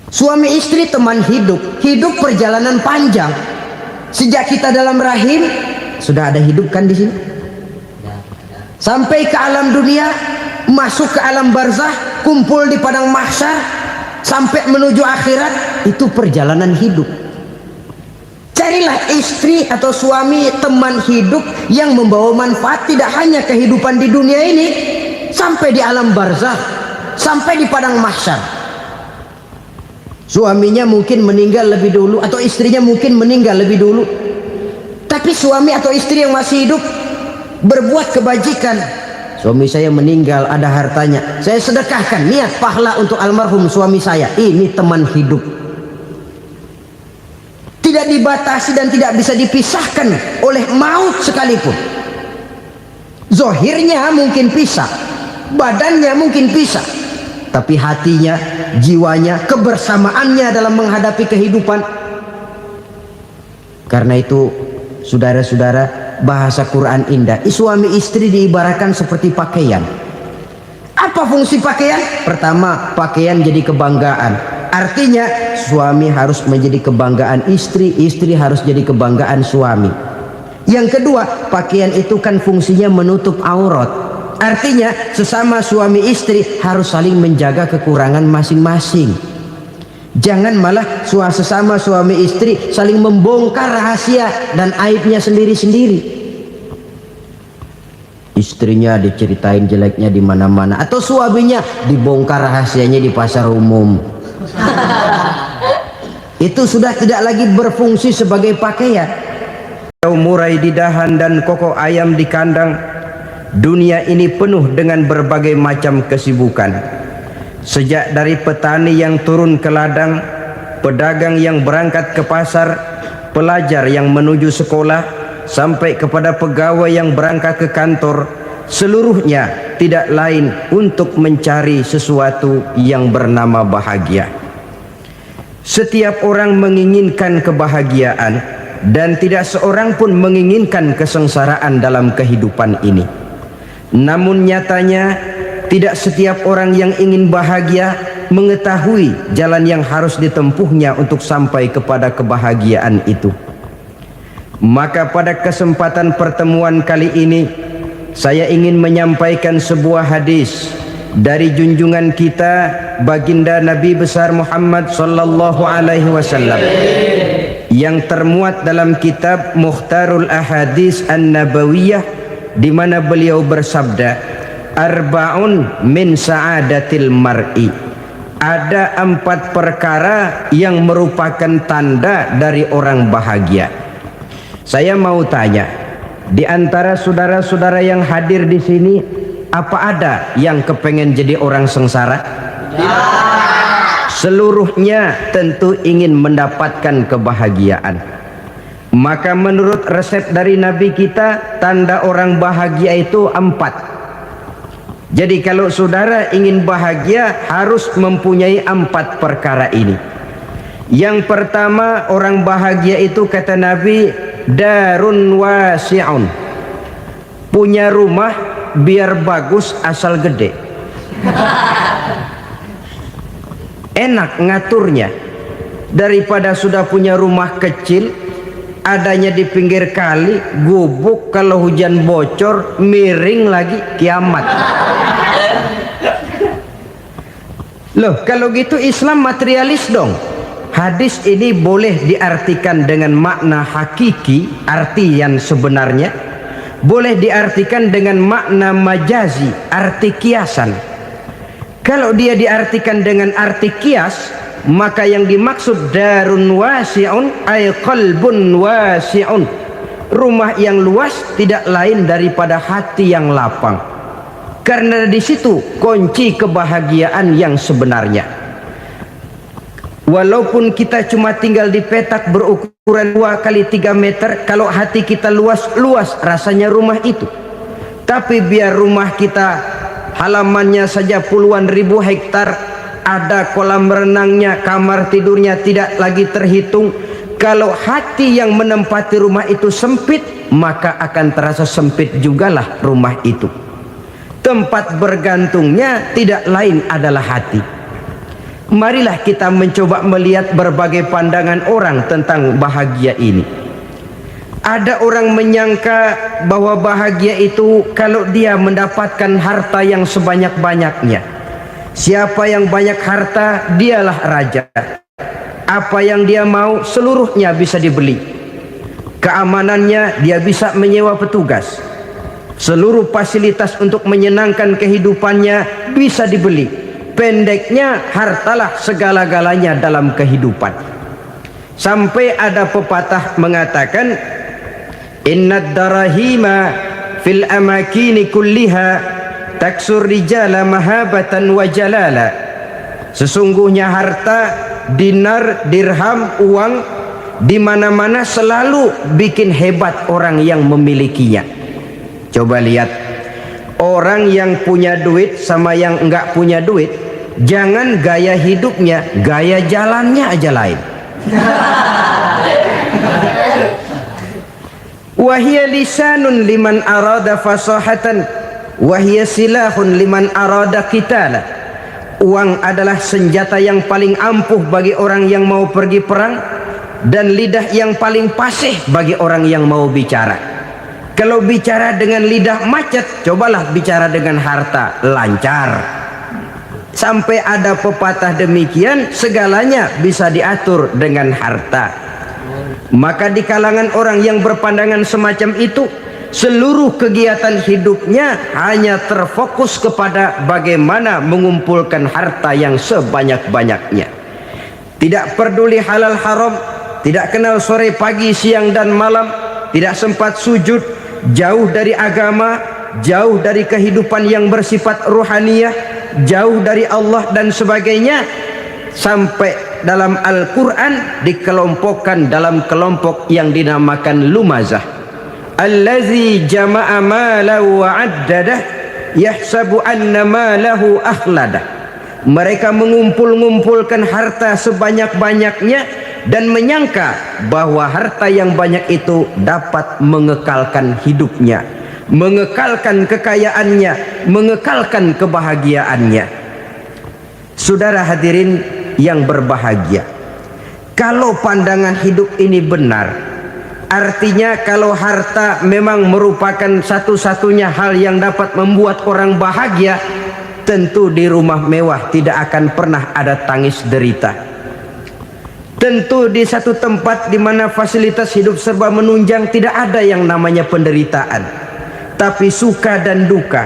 Suami istri teman hidup, hidup perjalanan panjang. Sejak kita dalam rahim sudah ada hidup kan di sini. Sampai ke alam dunia, masuk ke alam barzah, kumpul di padang mahsyar, sampai menuju akhirat, itu perjalanan hidup. Carilah istri atau suami teman hidup yang membawa manfaat tidak hanya kehidupan di dunia ini, sampai di alam barzah, sampai di padang mahsyar. Suaminya mungkin meninggal lebih dulu atau istrinya mungkin meninggal lebih dulu, tapi suami atau istri yang masih hidup berbuat kebajikan. Suami saya meninggal, ada hartanya, saya sedekahkan, niat pahala untuk almarhum suami saya. Ini teman hidup, tidak dibatasi dan tidak bisa dipisahkan oleh maut sekalipun. Zohirnya mungkin pisah, badannya mungkin pisah, tapi hatinya, jiwanya, kebersamaannya dalam menghadapi kehidupan. Karena itu saudara-saudara, bahasa Quran indah. Suami istri diibaratkan seperti pakaian. Apa fungsi pakaian? Pertama, pakaian jadi kebanggaan. Artinya suami harus menjadi kebanggaan istri, istri harus jadi kebanggaan suami. Yang kedua, pakaian itu kan fungsinya menutup aurat. Artinya sesama suami istri harus saling menjaga kekurangan masing-masing. Jangan malah sesama suami istri saling membongkar rahasia dan aibnya sendiri-sendiri. Istrinya diceritain jeleknya di mana-mana, atau suaminya dibongkar rahasianya di pasar umum. Itu sudah tidak lagi berfungsi sebagai pakaian. Murai di dahan dan koko ayam di kandang. Dunia ini penuh dengan berbagai macam kesibukan. Sejak dari petani yang turun ke ladang, pedagang yang berangkat ke pasar, pelajar yang menuju sekolah, sampai kepada pegawai yang berangkat ke kantor, seluruhnya tidak lain untuk mencari sesuatu yang bernama bahagia. Setiap orang menginginkan kebahagiaan, dan tidak seorang pun menginginkan kesengsaraan dalam kehidupan ini. Namun nyatanya tidak setiap orang yang ingin bahagia mengetahui jalan yang harus ditempuhnya untuk sampai kepada kebahagiaan itu. Maka pada kesempatan pertemuan kali ini, saya ingin menyampaikan sebuah hadis dari junjungan kita baginda Nabi besar Muhammad sallallahu alaihi wasallam yang termuat dalam kitab Mukhtarul Ahadits An-Nabawiyah, di mana beliau bersabda, arba'un min sa'adatil mar'i. Ada 4 perkara yang merupakan tanda dari orang bahagia. Saya mau tanya, di antara saudara-saudara yang hadir di sini, apa ada yang kepengen jadi orang sengsara? Seluruhnya tentu ingin mendapatkan kebahagiaan. Maka menurut resep dari Nabi kita, tanda orang bahagia itu 4. Jadi kalau saudara ingin bahagia, harus mempunyai 4 perkara ini. Yang pertama, orang bahagia itu kata Nabi, darun wasi'un. Punya rumah biar bagus asal gede. Enak ngaturnya. Daripada sudah punya rumah kecil, adanya di pinggir kali, gubuk, kalau hujan bocor, miring lagi, kiamat. Loh, kalau gitu Islam materialis dong. Hadis ini boleh diartikan dengan makna hakiki, arti yang sebenarnya. Boleh diartikan dengan makna majazi, arti kiasan. Kalau dia diartikan dengan arti kias, maka yang dimaksud darun wasi'un ay qalbun wasi'un. Rumah yang luas tidak lain daripada hati yang lapang. Karena di situ kunci kebahagiaan yang sebenarnya. Walaupun kita cuma tinggal di petak berukuran 2 kali 3 meter, kalau hati kita luas-luas rasanya rumah itu. Tapi biar rumah kita halamannya saja puluhan ribu hektar, ada kolam renangnya, kamar tidurnya tidak lagi terhitung. Kalau hati yang menempati rumah itu sempit, maka akan terasa sempit jugalah rumah itu. Tempat bergantungnya tidak lain adalah hati. Marilah kita mencoba melihat berbagai pandangan orang tentang bahagia ini. Ada orang menyangka bahwa bahagia itu kalau dia mendapatkan harta yang sebanyak-banyaknya. Siapa yang banyak harta, dialah raja. Apa yang dia mau, seluruhnya bisa dibeli. Keamanannya, dia bisa menyewa petugas. Seluruh fasilitas untuk menyenangkan kehidupannya bisa dibeli. Pendeknya, hartalah segala-galanya dalam kehidupan. Sampai ada pepatah mengatakan, innad darahima fil amakini kulliha taksur rijala mahabatan wa jalala. Sesungguhnya harta, dinar, dirham, uang di mana-mana selalu bikin hebat orang yang memilikinya. Coba lihat, orang yang punya duit sama yang enggak punya duit, jangan gaya hidupnya, gaya jalannya aja lain. Wahia lisanun liman arada fasahatan, wahia silahun liman arada qitala. Uang adalah senjata yang paling ampuh bagi orang yang mau pergi perang, dan lidah yang paling fasih bagi orang yang mau bicara. Kalau bicara dengan lidah macet, cobalah bicara dengan harta, lancar. Sampai ada pepatah demikian, segalanya bisa diatur dengan harta. Maka di kalangan orang yang berpandangan semacam itu, seluruh kegiatan hidupnya hanya terfokus kepada bagaimana mengumpulkan harta yang sebanyak-banyaknya. Tidak peduli halal haram, tidak kenal sore pagi siang dan malam, tidak sempat sujud, jauh dari agama, jauh dari kehidupan yang bersifat ruhaniyah, jauh dari Allah dan sebagainya. Sampai dalam Al-Quran dikelompokkan dalam kelompok yang dinamakan lumazah. Allazi jama'a malahu wa'addadah yahsabu anna malahu akhladah. Mereka mengumpulkan harta sebanyak-banyaknya dan menyangka bahwa harta yang banyak itu dapat mengekalkan hidupnya, mengekalkan kekayaannya, mengekalkan kebahagiaannya. Saudara hadirin yang berbahagia, kalau pandangan hidup ini benar, artinya kalau harta memang merupakan satu-satunya hal yang dapat membuat orang bahagia, tentu di rumah mewah tidak akan pernah ada tangis derita. Tentu di satu tempat di mana fasilitas hidup serba menunjang tidak ada yang namanya penderitaan. Tapi suka dan duka,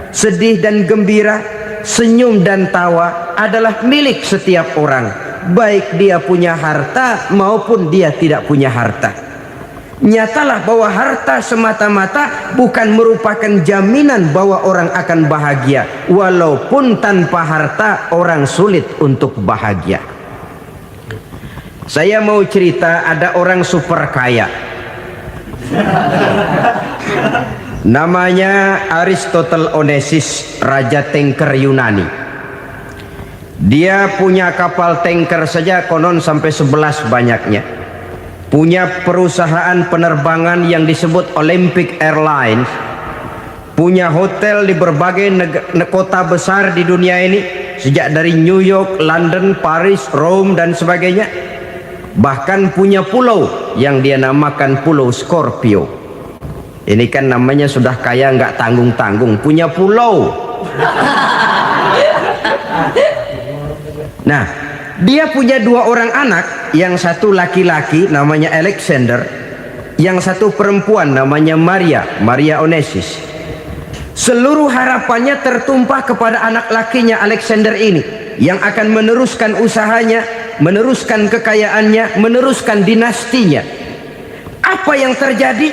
sedih dan gembira, senyum dan tawa adalah milik setiap orang, baik dia punya harta maupun dia tidak punya harta. Nyatalah bahwa harta semata-mata bukan merupakan jaminan bahwa orang akan bahagia. Walaupun tanpa harta orang sulit untuk bahagia. Saya mau cerita, ada orang super kaya. Namanya Aristotle Onesimus, raja tanker Yunani. Dia punya kapal tanker saja konon sampai 11 banyaknya. Punya perusahaan penerbangan yang disebut Olympic Airlines. Punya hotel di berbagai kota besar di dunia ini, sejak dari New York, London, Paris, Rome dan sebagainya. Bahkan punya pulau yang dia namakan Pulau Scorpio. Ini kan namanya sudah kaya nggak tanggung-tanggung, punya pulau. Nah, dia punya 2 orang anak, yang satu laki-laki namanya Alexander, yang satu perempuan namanya Maria Onesimus. Seluruh harapannya tertumpah kepada anak lakinya Alexander ini, yang akan meneruskan usahanya, meneruskan kekayaannya, meneruskan dinastinya. Apa yang terjadi?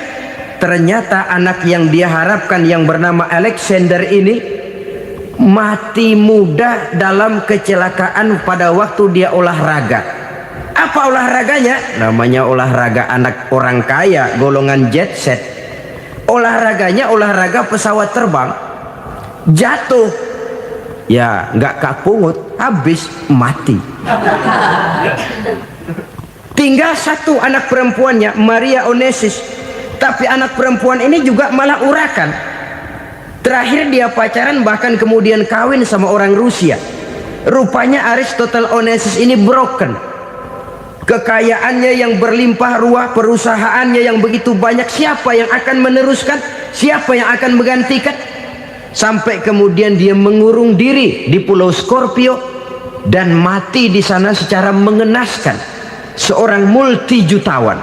Ternyata anak yang dia harapkan yang bernama Alexander ini mati muda dalam kecelakaan pada waktu dia olahraga. Apa olahraganya? Namanya olahraga anak orang kaya, golongan jet set. Olahraganya olahraga pesawat terbang. Jatuh, ya nggak kapungut, habis mati. Tinggal satu anak perempuannya, Maria Onesimus. Tapi anak perempuan ini juga malah urakan. Terakhir dia pacaran, bahkan kemudian kawin sama orang Rusia. Rupanya Aristotle Onassis ini broken. Kekayaannya yang berlimpah ruah, perusahaannya yang begitu banyak, siapa yang akan meneruskan? Siapa yang akan menggantikan? Sampai kemudian dia mengurung diri di Pulau Scorpio dan mati di sana secara mengenaskan. Seorang multi jutawan,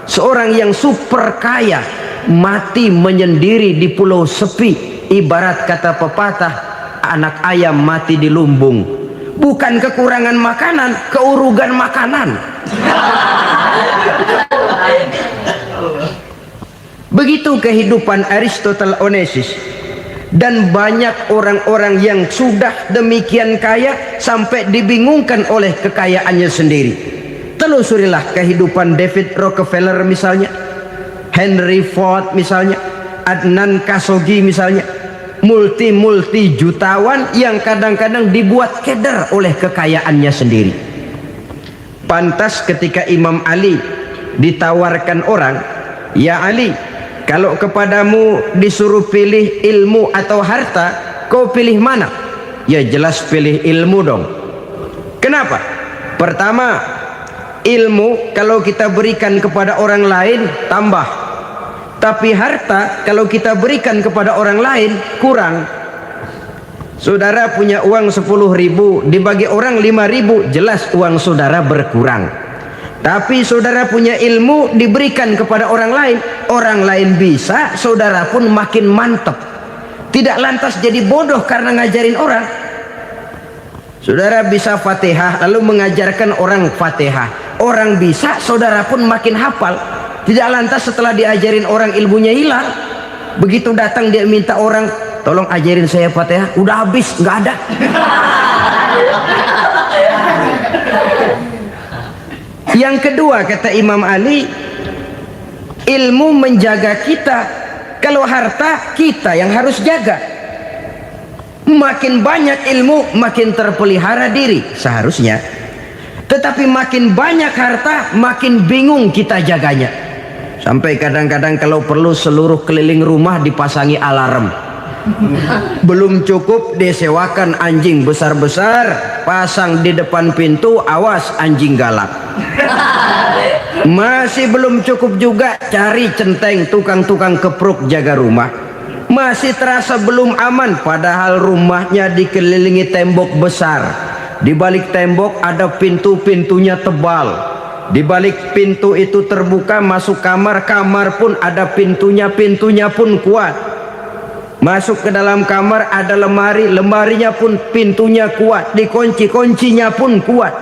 seorang yang super kaya, mati menyendiri di pulau sepi. Ibarat kata pepatah, anak ayam mati di lumbung. Bukan kekurangan makanan, keurugan makanan. Begitu kehidupan Aristotle Onassis. Dan banyak orang-orang yang sudah demikian kaya sampai dibingungkan oleh kekayaannya sendiri. Telusurilah kehidupan David Rockefeller misalnya, Henry Ford misalnya, Adnan Khashoggi misalnya. Multi jutawan yang kadang-kadang dibuat keder oleh kekayaannya sendiri. Pantas ketika Imam Ali ditawarkan orang, "Ya Ali, kalau kepadamu disuruh pilih ilmu atau harta, kau pilih mana?" Ya jelas pilih ilmu dong. Kenapa? Pertama, ilmu kalau kita berikan kepada orang lain tambah. Tapi harta kalau kita berikan kepada orang lain kurang. Saudara punya uang 10.000, dibagi orang 5.000, jelas uang saudara berkurang. Tapi saudara punya ilmu diberikan kepada orang lain bisa, saudara pun makin mantap. Tidak lantas jadi bodoh karena ngajarin orang. Saudara bisa Fatihah lalu mengajarkan orang Fatihah, orang bisa, saudara pun makin hafal. Tidak lantas setelah diajarin orang ilmunya hilang. Begitu datang dia minta orang, "Tolong ajarin saya Fatihah," udah habis, nggak ada. Yang kedua kata Imam Ali, ilmu menjaga kita. Kalau harta kita yang harus jaga. Makin banyak ilmu makin terpelihara diri seharusnya. Tetapi makin banyak harta makin bingung kita jaganya. Sampai kadang-kadang kalau perlu seluruh keliling rumah dipasangi alarm. Belum cukup disewakan anjing besar-besar, pasang di depan pintu, awas anjing galak. Masih belum cukup juga, cari centeng tukang-tukang kepruk jaga rumah. Masih terasa belum aman, padahal rumahnya dikelilingi tembok besar. Di balik tembok ada pintu-pintunya tebal. Di balik pintu itu terbuka masuk kamar, kamar pun ada pintunya, pintunya pun kuat. Masuk ke dalam kamar ada lemari, lemarinya pun pintunya kuat, dikunci, kuncinya pun kuat.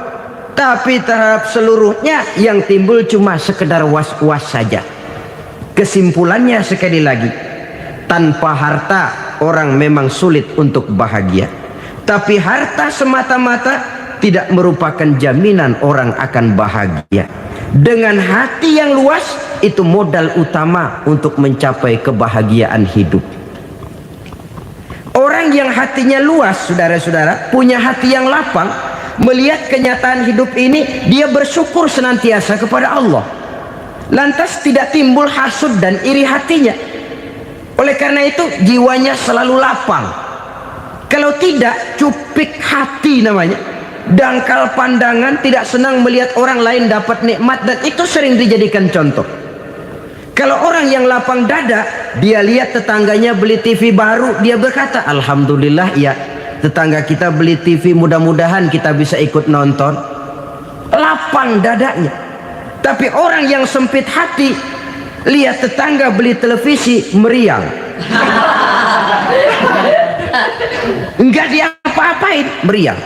Tapi terhadap seluruhnya yang timbul cuma sekedar was-was saja. Kesimpulannya sekali lagi, tanpa harta orang memang sulit untuk bahagia. Tapi harta semata-mata tidak merupakan jaminan orang akan bahagia. Dengan hati yang luas, itu modal utama untuk mencapai kebahagiaan hidup. Orang yang hatinya luas, saudara-saudara, punya hati yang lapang, melihat kenyataan hidup ini, dia bersyukur senantiasa kepada Allah. Lantas tidak timbul hasud dan iri hatinya. Oleh karena itu jiwanya selalu lapang. Kalau tidak, cupik hati namanya, dangkal pandangan, tidak senang melihat orang lain dapat nikmat, dan itu sering dijadikan contoh. Kalau orang yang lapang dada, dia lihat tetangganya beli TV baru, dia berkata, "Alhamdulillah ya, tetangga kita beli TV, mudah-mudahan kita bisa ikut nonton." Lapang dadanya. Tapi orang yang sempit hati, lihat tetangga beli televisi, meriang. Enggak diapa-apain, meriang.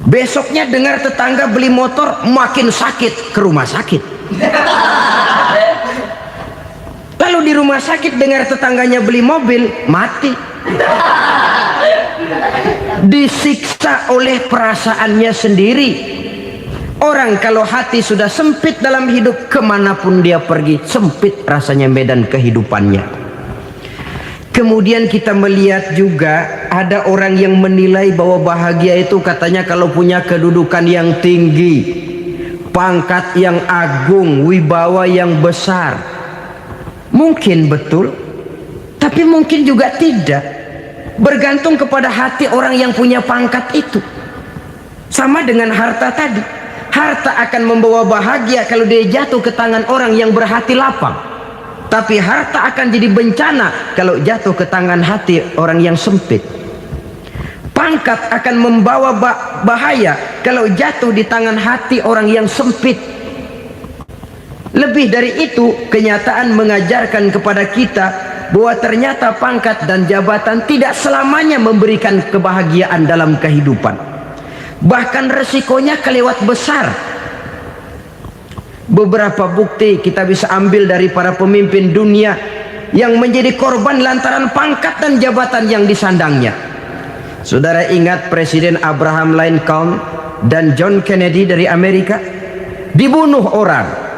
Besoknya dengar tetangga beli motor, makin sakit, ke rumah sakit. Lalu di rumah sakit dengar tetangganya beli mobil, mati. Disiksa oleh perasaannya sendiri. Orang kalau hati sudah sempit dalam hidup, kemanapun dia pergi, sempit rasanya medan kehidupannya. Kemudian kita melihat juga ada orang yang menilai bahwa bahagia itu katanya kalau punya kedudukan yang tinggi, pangkat yang agung, wibawa yang besar. Mungkin betul, tapi mungkin juga tidak. bergantung kepada hati orang yang punya pangkat itu. Sama dengan harta tadi, harta akan membawa bahagia kalau dia jatuh ke tangan orang yang berhati lapang, tapi harta akan jadi bencana kalau jatuh ke tangan hati orang yang sempit. Pangkat akan membawa bahaya kalau jatuh di tangan hati orang yang sempit. Lebih dari itu, kenyataan mengajarkan kepada kita bahwa ternyata pangkat dan jabatan tidak selamanya memberikan kebahagiaan dalam kehidupan. Bahkan resikonya kelewat besar. Beberapa bukti kita bisa ambil dari para pemimpin dunia yang menjadi korban lantaran pangkat dan jabatan yang disandangnya. Saudara ingat Presiden Abraham Lincoln dan John Kennedy dari Amerika dibunuh orang.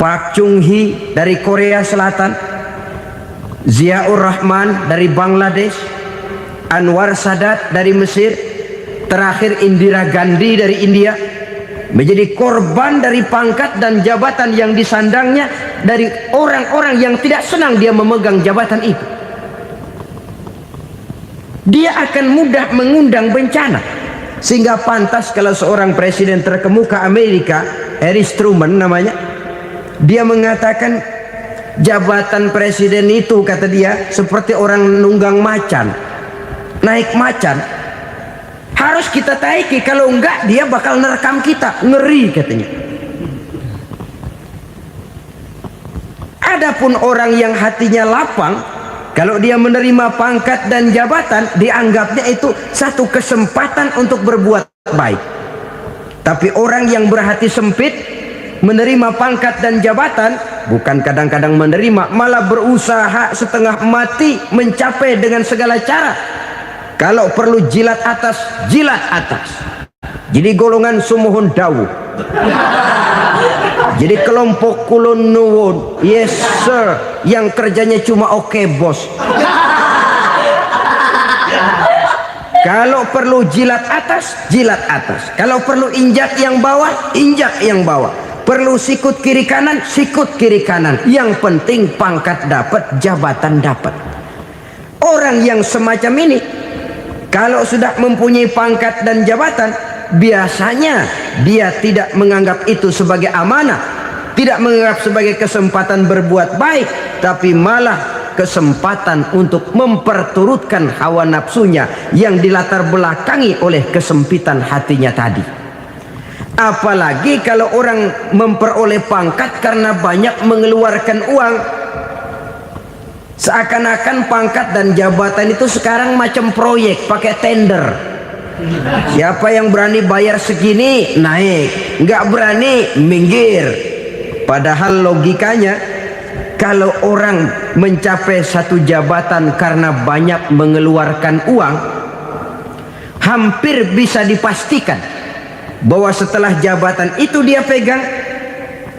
Park Chung-hee dari Korea Selatan, Ziaur Rahman dari Bangladesh, Anwar Sadat dari Mesir, terakhir Indira Gandhi dari India, menjadi korban dari pangkat dan jabatan yang disandangnya dari orang-orang yang tidak senang dia memegang jabatan itu. Dia akan mudah mengundang bencana, sehingga pantas kalau seorang presiden terkemuka Amerika, Harry Truman namanya, dia mengatakan jabatan presiden itu, kata dia, seperti orang nunggang macan, naik macan, harus kita taiki, kalau enggak dia bakal nerekam kita, ngeri katanya. Adapun orang yang hatinya lapang, kalau dia menerima pangkat dan jabatan, dianggapnya itu satu kesempatan untuk berbuat baik. Tapi orang yang berhati sempit, menerima pangkat dan jabatan, bukan kadang-kadang menerima, malah berusaha setengah mati mencapai dengan segala cara. Kalau perlu jilat atas, jilat atas. Jadi golongan sumuhun dawu. Jadi kelompok kulon nuwun, yes sir, yang kerjanya cuma oke bos. Kalau perlu jilat atas, jilat atas. Kalau perlu injak yang bawah, injak yang bawah. Perlu sikut kiri kanan, sikut kiri kanan. Yang penting pangkat dapat, jabatan dapat. Orang yang semacam ini, kalau sudah mempunyai pangkat dan jabatan, biasanya dia tidak menganggap itu sebagai amanah, tidak menganggap sebagai kesempatan berbuat baik, tapi malah kesempatan untuk memperturutkan hawa nafsunya yang dilatar belakangi oleh kesempitan hatinya tadi. Apalagi kalau orang memperoleh pangkat karena banyak mengeluarkan uang, seakan-akan pangkat dan jabatan itu sekarang macam proyek pakai tender. Siapa yang berani bayar segini naik, nggak berani minggir. Padahal logikanya, kalau orang mencapai satu jabatan karena banyak mengeluarkan uang, hampir bisa dipastikan bahwa setelah jabatan itu dia pegang,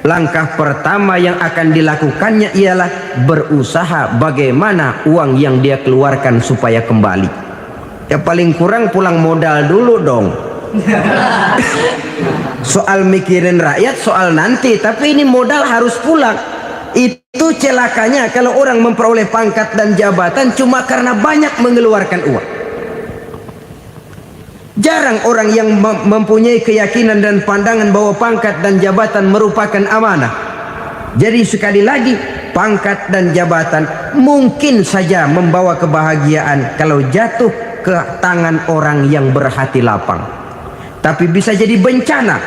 langkah pertama yang akan dilakukannya ialah berusaha bagaimana uang yang dia keluarkan supaya kembali. Ya paling kurang pulang modal dulu dong. Soal mikirin rakyat soal nanti, tapi ini modal harus pulang. Itu celakanya kalau orang memperoleh pangkat dan jabatan cuma karena banyak mengeluarkan uang. Jarang orang yang mempunyai keyakinan dan pandangan bahwa pangkat dan jabatan merupakan amanah. Jadi sekali lagi, pangkat dan jabatan mungkin saja membawa kebahagiaan kalau jatuh ke tangan orang yang berhati lapang. Tapi bisa jadi bencana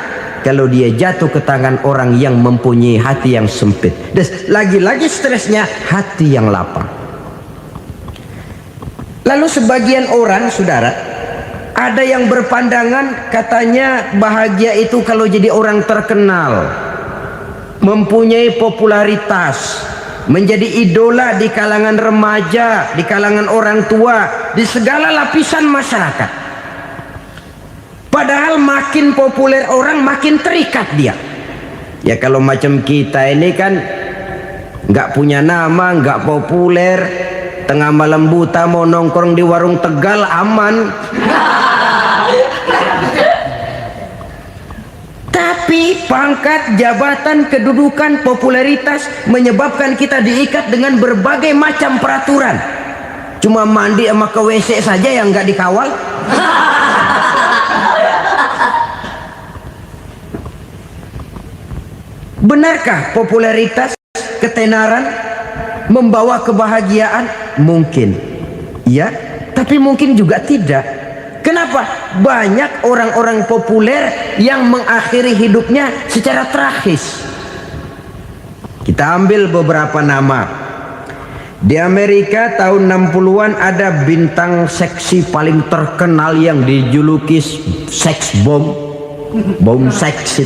kalau dia jatuh ke tangan orang yang mempunyai hati yang sempit. Dan lagi-lagi stresnya hati yang lapang. Lalu sebagian orang, saudara, ada yang berpandangan katanya bahagia itu kalau jadi orang terkenal, mempunyai popularitas, menjadi idola di kalangan remaja, di kalangan orang tua, di segala lapisan masyarakat. Padahal makin populer orang makin terikat dia. Ya kalau macam kita ini kan nggak punya nama, nggak populer, tengah malam buta mau nongkrong di warung Tegal aman. Tapi pangkat, jabatan, kedudukan, popularitas menyebabkan kita diikat dengan berbagai macam peraturan. Cuma mandi sama ke WC saja yang nggak dikawal. Benarkah popularitas, ketenaran membawa kebahagiaan? Mungkin, ya, tapi mungkin juga tidak. Kenapa? Banyak orang-orang populer yang mengakhiri hidupnya secara tragis. Kita ambil beberapa nama. Di Amerika tahun 60-an ada bintang seksi paling terkenal yang dijuluki sex bomb, bom seks.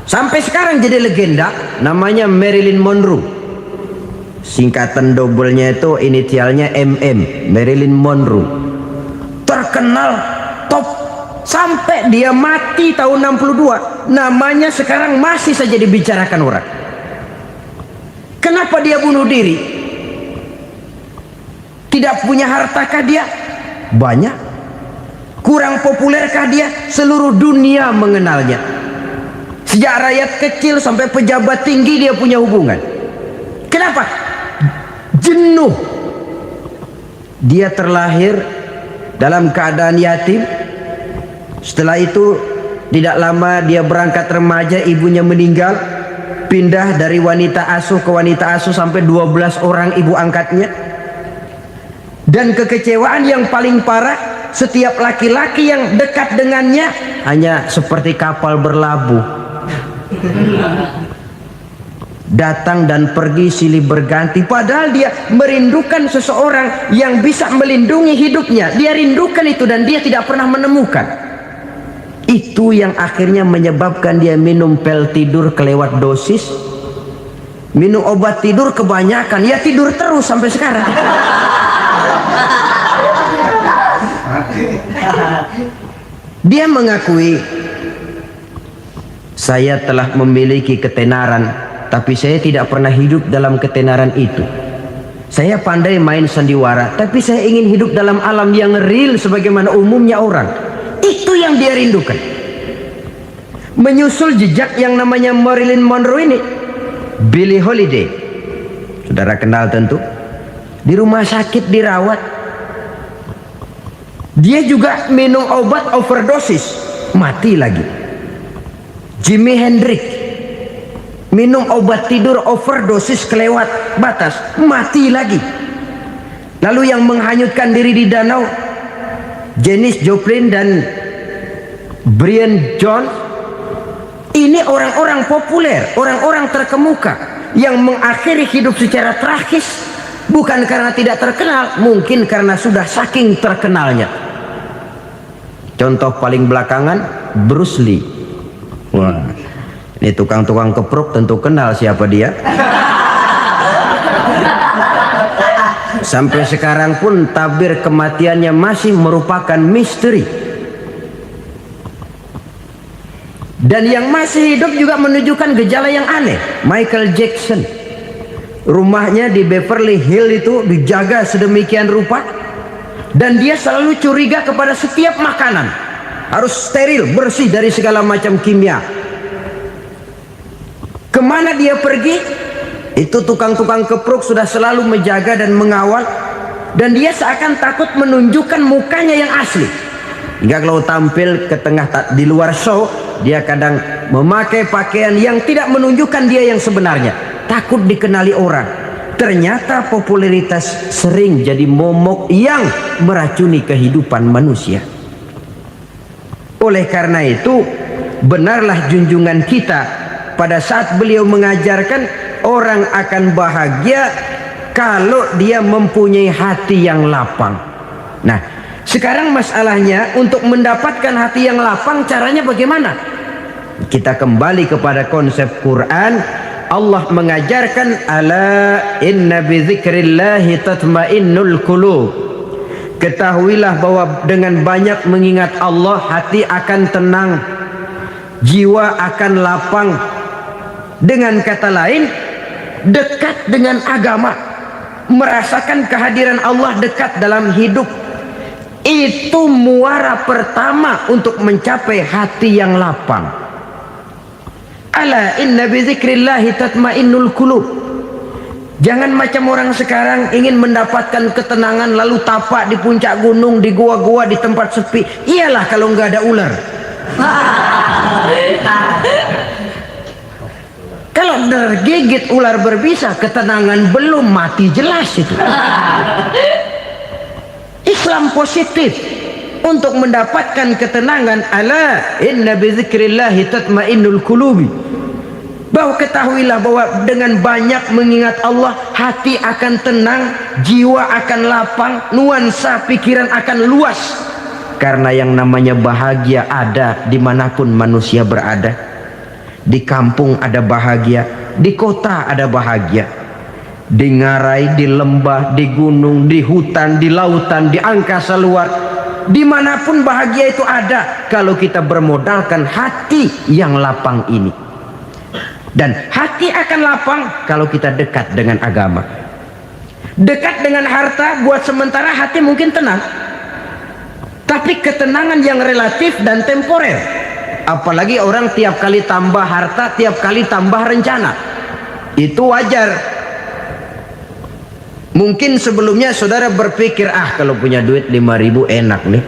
Sampai sekarang jadi legenda, namanya Marilyn Monroe. Singkatan doublenya itu inisialnya MM, Marilyn Monroe. Terkenal, top, sampai dia mati tahun 62. Namanya sekarang masih saja dibicarakan orang. Kenapa dia bunuh diri? Tidak punya hartakah dia? Banyak. Kurang populerkah dia? Seluruh dunia mengenalnya. Sejak rakyat kecil sampai pejabat tinggi dia punya hubungan. Kenapa? Jenuh. Dia terlahir dalam keadaan yatim. Setelah itu tidak lama dia berangkat remaja, ibunya meninggal. Pindah dari wanita asuh ke wanita asuh sampai 12 orang ibu angkatnya. Dan kekecewaan yang paling parah, setiap laki-laki yang dekat dengannya hanya seperti kapal berlabuh. Datang dan pergi silih berganti. Padahal dia merindukan seseorang yang bisa melindungi hidupnya. Dia rindukan itu dan dia tidak pernah menemukan. Itu yang akhirnya menyebabkan dia minum pil tidur kelewat dosis, minum obat tidur kebanyakan, ya tidur terus sampai sekarang. Dia mengakui, saya telah memiliki ketenaran, tapi saya tidak pernah hidup dalam ketenaran itu. Saya pandai main sandiwara, tapi saya ingin hidup dalam alam yang real sebagaimana umumnya orang. Itu yang dia rindukan. Menyusul jejak yang namanya Marilyn Monroe ini, Billie Holiday, saudara kenal tentu. Di rumah sakit dirawat. Dia juga minum obat overdosis, mati lagi. Jimi Hendrix minum obat tidur overdosis kelewat batas, mati lagi. Lalu yang menghanyutkan diri di danau, Janis Joplin dan Brian Jones. Ini orang-orang populer, orang-orang terkemuka yang mengakhiri hidup secara tragis, bukan karena tidak terkenal, mungkin karena sudah saking terkenalnya. Contoh paling belakangan, Bruce Lee. Wah, ini tukang-tukang keprok tentu kenal siapa dia. Sampai sekarang pun tabir kematiannya masih merupakan misteri. Dan yang masih hidup juga menunjukkan gejala yang aneh. Michael Jackson, rumahnya di Beverly Hills itu dijaga sedemikian rupa, dan dia selalu curiga kepada setiap makanan harus steril, bersih dari segala macam kimia. Kemana dia pergi, itu tukang-tukang keprok sudah selalu menjaga dan mengawal, dan dia seakan takut menunjukkan mukanya yang asli. Hingga kalau tampil ke tengah di luar show, dia kadang memakai pakaian yang tidak menunjukkan dia yang sebenarnya, takut dikenali orang. Ternyata popularitas sering jadi momok yang meracuni kehidupan manusia. Oleh karena itu, benarlah junjungan kita pada saat beliau mengajarkan orang akan bahagia kalau dia mempunyai hati yang lapang. Nah, sekarang masalahnya untuk mendapatkan hati yang lapang, caranya bagaimana? Kita kembali kepada konsep Quran. Allah mengajarkan, ala inna bi dzikrillahi tatmainnul qulub. Ketahuilah bahwa dengan banyak mengingat Allah, hati akan tenang, jiwa akan lapang. Dengan kata lain, dekat dengan agama, merasakan kehadiran Allah dekat dalam hidup. Itu muara pertama untuk mencapai hati yang lapang. Ala inna bi dzikrillahi tatmainnul qulub. Jangan macam orang sekarang ingin mendapatkan ketenangan lalu tapak di puncak gunung, di gua-gua, di tempat sepi. Iyalah kalau nggak ada ular. Kalau tergigit ular berbisa, ketenangan belum, mati jelas itu. Islam positif untuk mendapatkan ketenangan. Ala inna bizikrillahi tatmainnul qulubi. Bahwa ketahuilah bahwa dengan banyak mengingat Allah, hati akan tenang, jiwa akan lapang, nuansa pikiran akan luas. Karena yang namanya bahagia ada dimanapun manusia berada. Di kampung ada bahagia, di kota ada bahagia, di ngarai, di lembah, di gunung, di hutan, di lautan, di angkasa luar, dimanapun bahagia itu ada kalau kita bermodalkan hati yang lapang ini. Dan hati akan lapang kalau kita dekat dengan agama. Dekat dengan harta buat sementara hati mungkin tenang, tapi ketenangan yang relatif dan temporer. Apalagi orang tiap kali tambah harta, tiap kali tambah rencana. Itu wajar. Mungkin sebelumnya saudara berpikir, kalau punya duit 5.000 enak nih.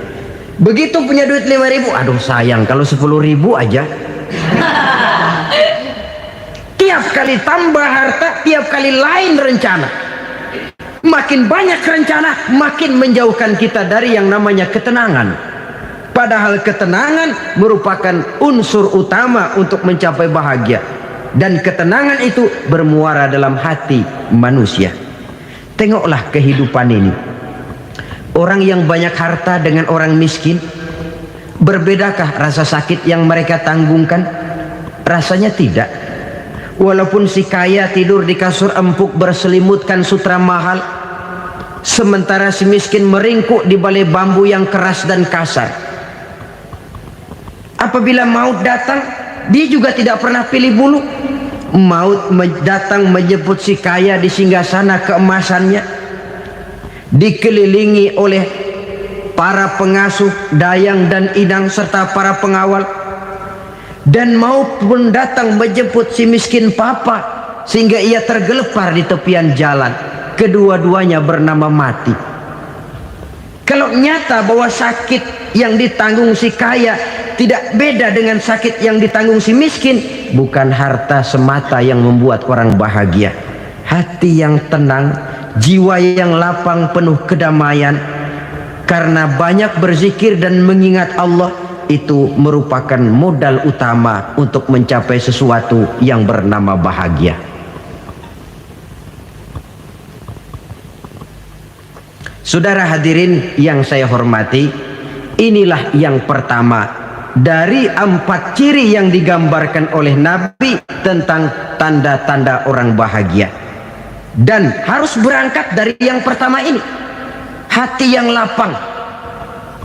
Begitu punya duit 5.000, aduh sayang kalau 10.000 aja. Tiap kali tambah harta, tiap kali lain rencana. Makin banyak rencana, makin menjauhkan kita dari yang namanya ketenangan. Padahal ketenangan merupakan unsur utama untuk mencapai bahagia. Dan ketenangan itu bermuara dalam hati manusia. Tengoklah kehidupan ini. Orang yang banyak harta dengan orang miskin, berbedakah rasa sakit yang mereka tanggungkan? Rasanya tidak. Walaupun si kaya tidur di kasur empuk berselimutkan sutra mahal, sementara si miskin meringkuk di balai bambu yang keras dan kasar. Apabila maut datang, dia juga tidak pernah pilih bulu. Maut datang menjemput si kaya di singgasana keemasannya, dikelilingi oleh para pengasuh, dayang dan inang serta para pengawal. Dan maut pun datang menjemput si miskin papa, sehingga ia tergelepar di tepian jalan. Kedua-duanya bernama mati. Kalau nyata bahwa sakit yang ditanggung si kaya tidak beda dengan sakit yang ditanggung si miskin, bukan harta semata yang membuat orang bahagia. Hati yang tenang, jiwa yang lapang penuh kedamaian, karena banyak berzikir dan mengingat Allah, itu merupakan modal utama untuk mencapai sesuatu yang bernama bahagia. Saudara hadirin yang saya hormati, inilah yang pertama dari 4 ciri yang digambarkan oleh Nabi tentang tanda-tanda orang bahagia. Dan harus berangkat dari yang pertama ini, hati yang lapang.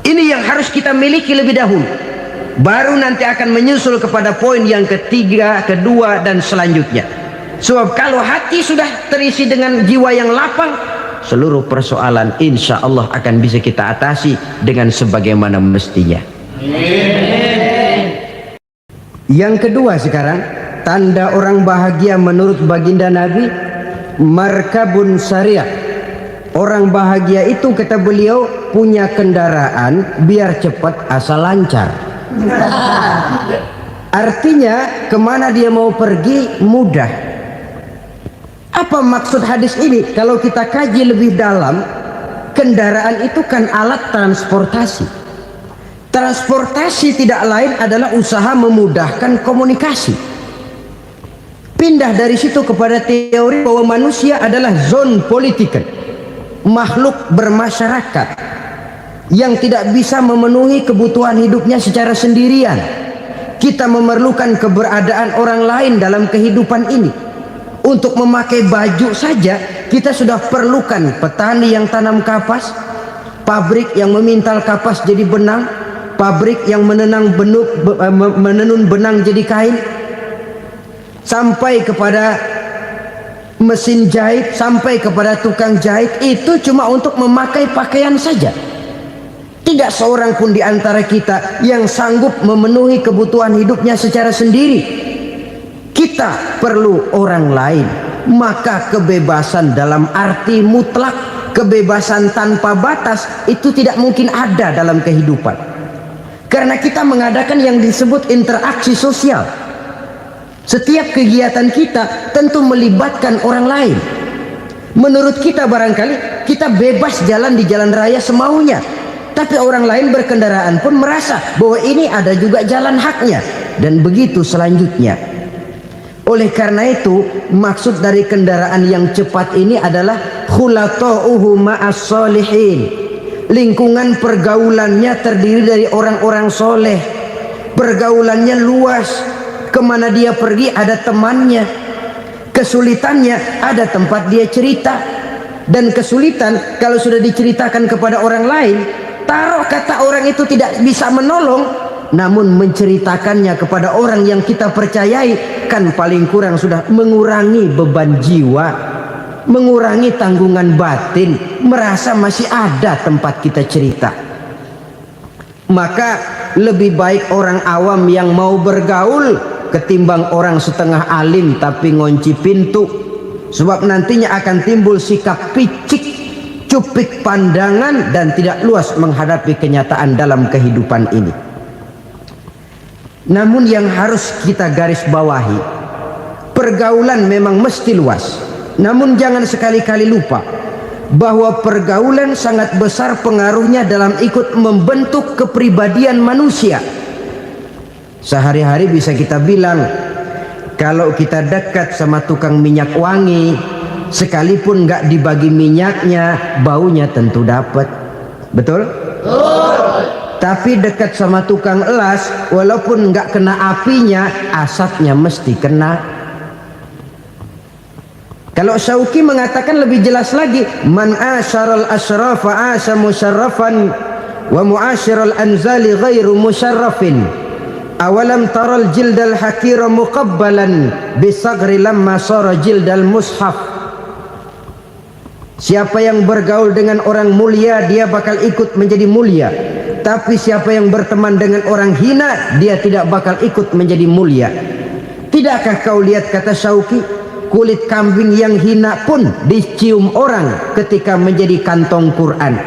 Ini yang harus kita miliki lebih dahulu, baru nanti akan menyusul kepada poin yang ketiga, kedua dan selanjutnya. Sebab kalau hati sudah terisi dengan jiwa yang lapang, seluruh persoalan insya Allah akan bisa kita atasi dengan sebagaimana mestinya. Yang kedua sekarang, tanda orang bahagia menurut baginda Nabi, markabun syariah. Orang bahagia itu, kata beliau, punya kendaraan biar cepat asal lancar. Artinya kemana dia mau pergi mudah. Apa maksud hadis ini? Kalau kita kaji lebih dalam, kendaraan itu kan alat transportasi. Transportasi tidak lain adalah usaha memudahkan komunikasi. Pindah dari situ kepada teori bahwa manusia adalah zon political, makhluk bermasyarakat yang tidak bisa memenuhi kebutuhan hidupnya secara sendirian. Kita memerlukan keberadaan orang lain dalam kehidupan ini. Untuk memakai baju saja kita sudah perlukan petani yang tanam kapas, pabrik yang memintal kapas jadi benang, pabrik yang menenun benang jadi kain, sampai kepada mesin jahit, sampai kepada tukang jahit. Itu cuma untuk memakai pakaian saja. Tidak seorang pun di antara kita yang sanggup memenuhi kebutuhan hidupnya secara sendiri. Kita perlu orang lain. maka kebebasan dalam arti mutlak, kebebasan tanpa batas itu tidak mungkin ada dalam kehidupan. Karena kita mengadakan yang disebut interaksi sosial. Setiap kegiatan kita tentu melibatkan orang lain. Menurut kita barangkali kita bebas jalan di jalan raya semaunya, tapi orang lain berkendaraan pun merasa bahwa ini ada juga jalan haknya, dan begitu selanjutnya. Oleh karena itu, maksud dari kendaraan yang cepat ini adalah khulata'uhu ma'as solihin. Lingkungan pergaulannya terdiri dari orang-orang soleh. Pergaulannya luas, kemana dia pergi ada temannya. Kesulitannya ada tempat dia cerita. Dan kesulitan kalau sudah diceritakan kepada orang lain, taruh kata orang itu tidak bisa menolong, namun menceritakannya kepada orang yang kita percayai, kan paling kurang sudah mengurangi beban jiwa, mengurangi tanggungan batin, merasa masih ada tempat kita cerita. Maka lebih baik orang awam yang mau bergaul ketimbang orang setengah alim tapi ngunci pintu, sebab nantinya akan timbul sikap picik, cupik pandangan, dan tidak luas menghadapi kenyataan dalam kehidupan ini. Namun yang harus kita garis bawahi, pergaulan memang mesti luas, namun jangan sekali-kali lupa bahwa pergaulan sangat besar pengaruhnya dalam ikut membentuk kepribadian manusia. Sehari-hari bisa kita bilang, kalau kita dekat sama tukang minyak wangi, sekalipun nggak dibagi minyaknya, baunya tentu dapat. Betul? Tapi dekat sama tukang elas, walaupun nggak kena apinya, asapnya mesti kena. Kalau Syauqi mengatakan lebih jelas lagi, man asyaral asrafa asa musyarrafan wa muasyiral anzali ghairu musyarrafin. Awalam taral jildal hakira muqabbalan bisagri lamma sara jildal mushaf. Siapa yang bergaul dengan orang mulia, dia bakal ikut menjadi mulia. Tapi siapa yang berteman dengan orang hina, dia tidak bakal ikut menjadi mulia. Tidakkah kau lihat, kata Syauqi, kulit kambing yang hina pun dicium orang ketika menjadi kantong Quran.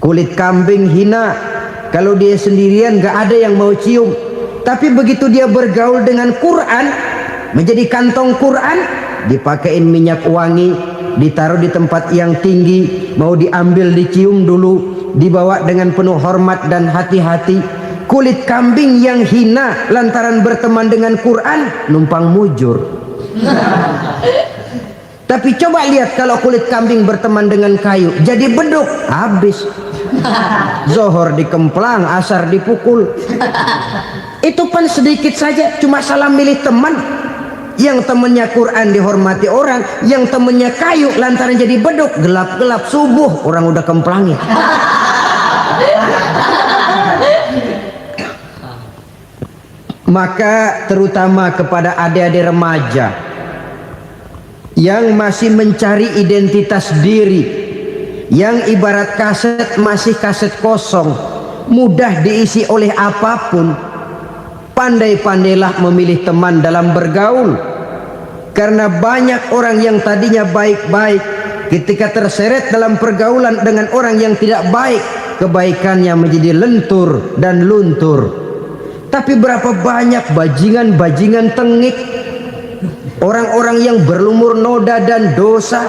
Kulit kambing hina, kalau dia sendirian gak ada yang mau cium. Tapi begitu dia bergaul dengan Quran, menjadi kantong Quran, dipakein minyak wangi, ditaruh di tempat yang tinggi, mau diambil dicium dulu, dibawa dengan penuh hormat dan hati-hati. Kulit kambing yang hina lantaran berteman dengan Quran, numpang mujur. Tapi coba lihat kalau kulit kambing berteman dengan kayu, jadi beduk, habis. Zohor dikemplang, asar dipukul. Itu pun sedikit saja, cuma salah milih teman. Yang temannya Quran dihormati orang, yang temannya kayu lantaran jadi beduk, gelap-gelap subuh orang udah kemplangi. Maka terutama kepada adik-adik remaja yang masih mencari identitas diri, yang ibarat kaset masih kaset kosong, mudah diisi oleh apapun, pandai-pandailah memilih teman dalam bergaul. Karena banyak orang yang tadinya baik-baik, ketika terseret dalam pergaulan dengan orang yang tidak baik, kebaikannya menjadi lentur dan luntur. Tapi berapa banyak bajingan-bajingan tengik, orang-orang yang berlumur noda dan dosa,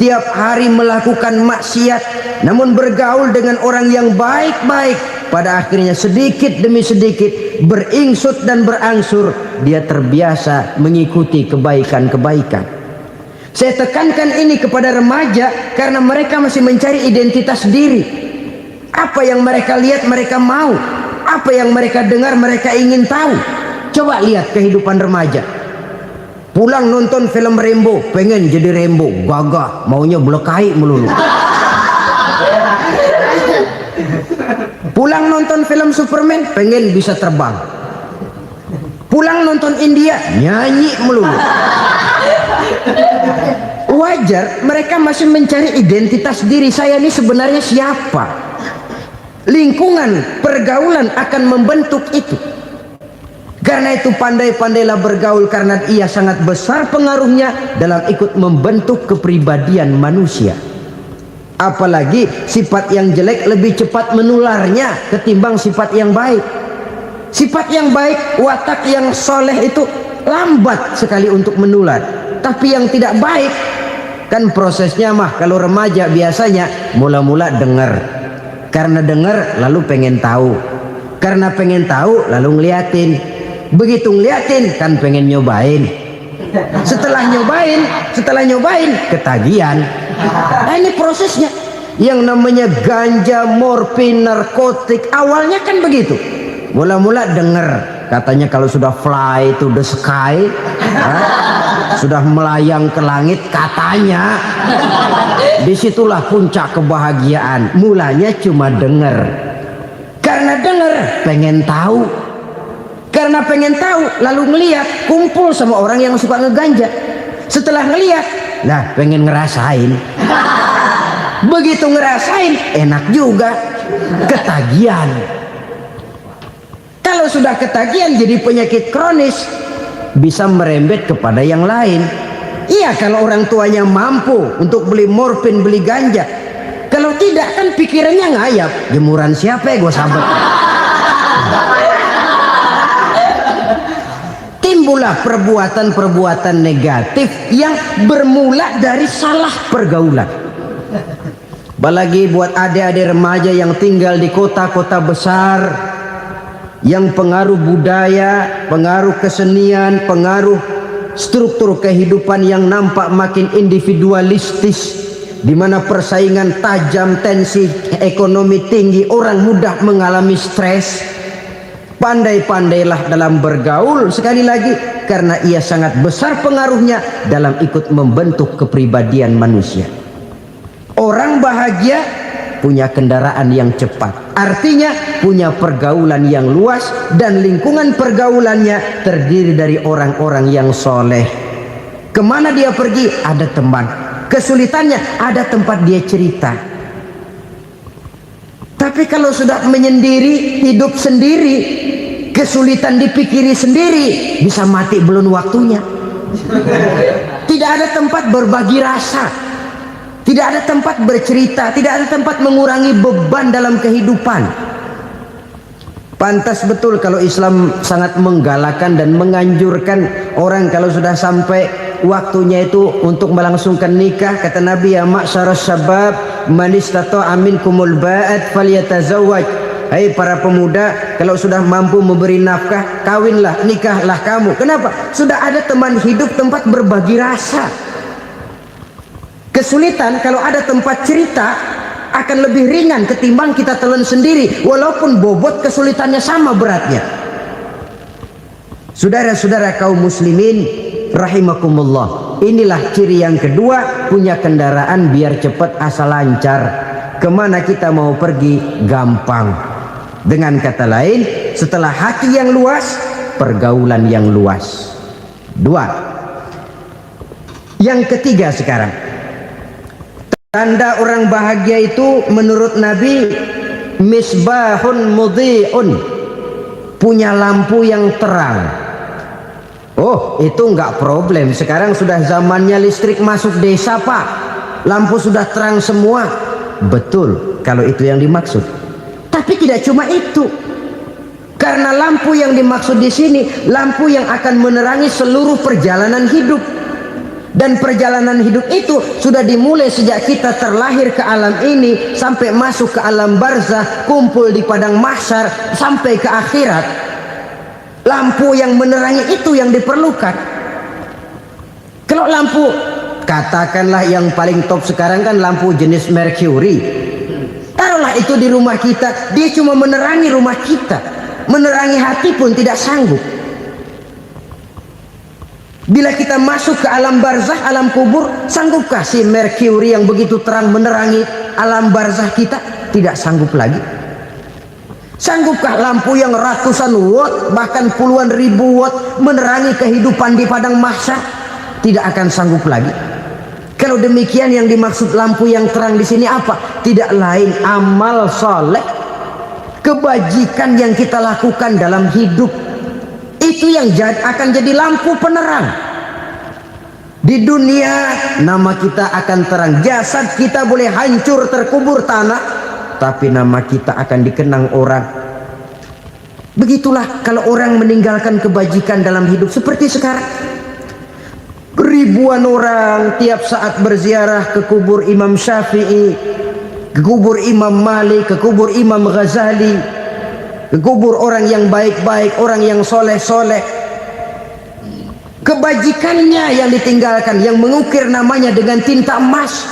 tiap hari melakukan maksiat, namun bergaul dengan orang yang baik-baik, pada akhirnya sedikit demi sedikit beringsut dan berangsur dia terbiasa mengikuti kebaikan-kebaikan. Saya tekankan ini kepada remaja karena mereka masih mencari identitas diri. Apa yang mereka lihat mereka mau, apa yang mereka dengar mereka ingin tahu. Coba lihat kehidupan remaja. Pulang nonton film Rambo, pengen jadi Rambo, gagah, maunya belekai melulu. Pulang nonton film Superman, pengen bisa terbang. Pulang nonton India, nyanyi melulu. Wajar, mereka masih mencari identitas diri. Saya ini sebenarnya siapa? Lingkungan pergaulan akan membentuk itu. Karena itu pandai-pandailah bergaul, karena ia sangat besar pengaruhnya dalam ikut membentuk kepribadian manusia. Apalagi sifat yang jelek lebih cepat menularnya ketimbang sifat yang baik. Sifat yang baik, watak yang soleh itu lambat sekali untuk menular. Tapi yang tidak baik, kan prosesnya mah kalau remaja biasanya mula-mula dengar. Karena dengar lalu pengen tahu. Karena pengen tahu lalu ngeliatin. Begitu ngeliatin kan pengen nyobain. Setelah nyobain ketagihan. Nah ini prosesnya. Yang namanya ganja, morfin, narkotik awalnya kan begitu. Mula-mula denger katanya kalau sudah fly to the sky, sudah melayang ke langit katanya, disitulah puncak kebahagiaan. Mulanya cuma denger. Karena denger pengen tahu. Karena pengen tahu lalu ngeliat, kumpul sama orang yang suka ngeganja. Setelah ngeliat, nah pengen ngerasain. Begitu ngerasain enak juga, ketagihan. Kalau sudah ketagihan jadi penyakit kronis, bisa merembet kepada yang lain. Iya kalau orang tuanya mampu untuk beli morfin, beli ganja. Kalau tidak kan pikirannya ngayap, jemuran siapa ya gue sabet. Timbullah perbuatan-perbuatan negatif yang bermula dari salah pergaulan. Apalagi buat adik-adik remaja yang tinggal di kota-kota besar, yang pengaruh budaya, pengaruh kesenian, pengaruh struktur kehidupan yang nampak makin individualistis, di mana persaingan tajam, tensi ekonomi tinggi, orang mudah mengalami stres. Pandai-pandailah dalam bergaul, sekali lagi karena ia sangat besar pengaruhnya dalam ikut membentuk kepribadian manusia. Orang bahagia punya kendaraan yang cepat, artinya punya pergaulan yang luas, dan lingkungan pergaulannya terdiri dari orang-orang yang soleh. Kemana dia pergi ada teman, kesulitannya ada tempat dia cerita. Tapi kalau sudah menyendiri, hidup sendiri, kesulitan dipikiri sendiri, bisa mati belum waktunya. Tidak ada tempat berbagi rasa, tidak ada tempat bercerita, tidak ada tempat mengurangi beban dalam kehidupan. Pantas betul kalau Islam sangat menggalakkan dan menganjurkan orang kalau sudah sampai waktunya itu untuk melangsungkan nikah. Kata Nabi, ya ma'syaras syabab man istata'a minkumul ba'at falyatazawwaj. Hai para pemuda, kalau sudah mampu memberi nafkah, kawinlah, nikahlah kamu. Kenapa? Sudah ada teman hidup, tempat berbagi rasa. Kesulitan kalau ada tempat cerita akan lebih ringan ketimbang kita telan sendiri, walaupun bobot kesulitannya sama beratnya. Saudara-saudara kaum muslimin rahimakumullah, inilah ciri yang kedua, punya kendaraan biar cepat asal lancar. Kemana kita mau pergi gampang. Dengan kata lain, setelah hati yang luas, pergaulan yang luas. Dua. Yang ketiga sekarang, tanda orang bahagia itu menurut Nabi, misbahun mudhi'un, punya lampu yang terang. Oh, itu enggak problem. Sekarang sudah zamannya listrik masuk desa, Pak. Lampu sudah terang semua. Betul, kalau itu yang dimaksud. Tapi tidak cuma itu. Karena lampu yang dimaksud di sini, lampu yang akan menerangi seluruh perjalanan hidup. Dan perjalanan hidup itu sudah dimulai sejak kita terlahir ke alam ini sampai masuk ke alam barzah, kumpul di padang mahsyar sampai ke akhirat. Lampu yang menerangi itu yang diperlukan. Kalau lampu, katakanlah yang paling top sekarang kan lampu jenis Mercury. Taruhlah itu di rumah kita, dia cuma menerangi rumah kita, menerangi hati pun tidak sanggup. Bila kita masuk ke alam barzah, alam kubur, sanggupkah si Mercury yang begitu terang menerangi alam barzah kita? Tidak sanggup lagi. Sanggupkah lampu yang ratusan watt, bahkan puluhan ribu watt menerangi kehidupan di padang mahsyar? Tidak akan sanggup lagi. Kalau demikian, yang dimaksud lampu yang terang di sini apa? Tidak lain amal soleh, kebajikan yang kita lakukan dalam hidup. Itu yang akan jadi lampu penerang. Di dunia nama kita akan terang. Jasad kita boleh hancur terkubur tanah, tapi nama kita akan dikenang orang. Begitulah kalau orang meninggalkan kebajikan dalam hidup seperti sekarang. Ribuan orang tiap saat berziarah ke kubur Imam Syafi'i, ke kubur Imam Malik, ke kubur Imam Ghazali, ke kubur orang yang baik-baik, orang yang soleh-soleh. Kebajikannya yang ditinggalkan, yang mengukir namanya dengan tinta emas,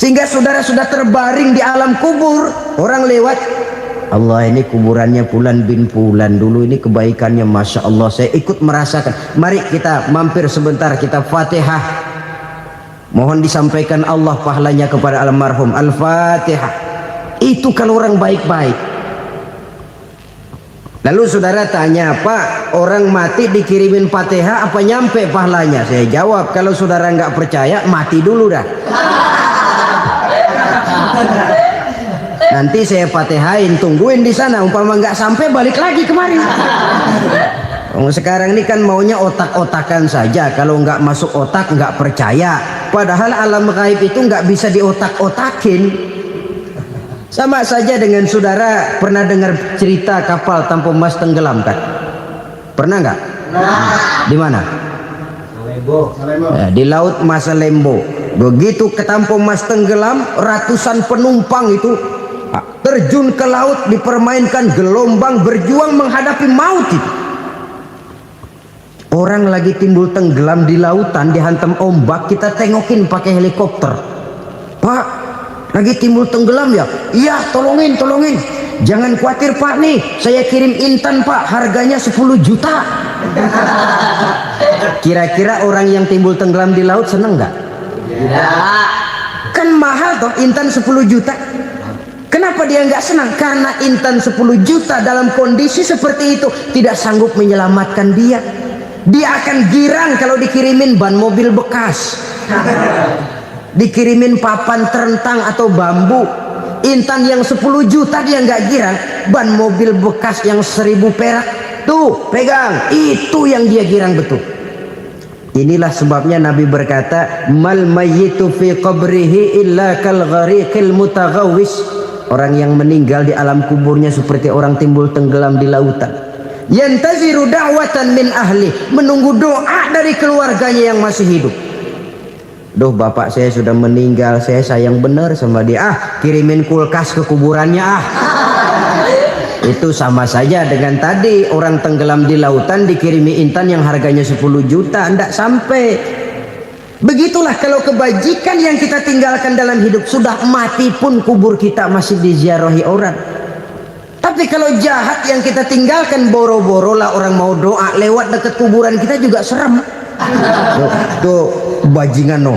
sehingga saudara sudah terbaring di alam kubur. Orang lewat, Allah, ini kuburannya Fulan bin Fulan, dulu ini kebaikannya Masya Allah, saya ikut merasakan. Mari kita mampir sebentar, kita Fatihah, mohon disampaikan Allah pahalanya kepada almarhum. Al-Fatihah. Itu kalau orang baik-baik. Lalu saudara tanya, Pak, orang mati dikirimin Fatihah apa nyampe pahalanya? Saya jawab, kalau saudara nggak percaya, mati dulu dah. Nanti saya Fatihain, tungguin di sana. Umpama nggak sampai, balik lagi kemari. Sekarang ini kan maunya otak-otakan saja. Kalau nggak masuk otak, nggak percaya. Padahal alam gaib itu nggak bisa diotak-otakin. Sama saja dengan saudara pernah dengar cerita kapal tanpa emas tenggelam kan? Pernah nggak? Di mana? Di laut Masalembo. Begitu ketampo emas tenggelam, ratusan penumpang itu terjun ke laut, dipermainkan gelombang, berjuang menghadapi maut itu. Orang lagi timbul tenggelam di lautan, dihantam ombak, kita tengokin pakai helikopter. Pak, lagi timbul tenggelam ya? Iya, tolongin. Jangan khawatir Pak, nih saya kirim intan Pak, harganya 10 juta. Kira-kira orang yang timbul tenggelam di laut seneng nggak? Tidak. Kan mahal toh intan 10 juta. Kenapa dia nggak senang? Karena intan 10 juta dalam kondisi seperti itu tidak sanggup menyelamatkan dia. Dia akan girang kalau dikirimin ban mobil bekas, dikirimin papan terentang atau bambu. Intan yang 10 juta dia nggak girang, ban mobil bekas yang 1000 perak tuh pegang, itu yang dia girang betul. Inilah sebabnya Nabi berkata, mal mayyitu fi qabrihi illa kal ghariqil mutaghawwis. Orang yang meninggal di alam kuburnya seperti orang timbul tenggelam di lautan. Yantaziru da'watan min ahli, menunggu doa dari keluarganya yang masih hidup. Duh, bapak saya sudah meninggal, saya sayang benar sama dia. Kirimin kulkas ke kuburannya Itu sama saja dengan tadi orang tenggelam di lautan dikirimi intan yang harganya 10 juta, ndak sampai. Begitulah kalau kebajikan yang kita tinggalkan dalam hidup, sudah mati pun kubur kita masih diziarahi orang. Tapi kalau jahat yang kita tinggalkan, boro-boro lah orang mau doa lewat dekat kuburan kita juga serem. Tuh bajingan no,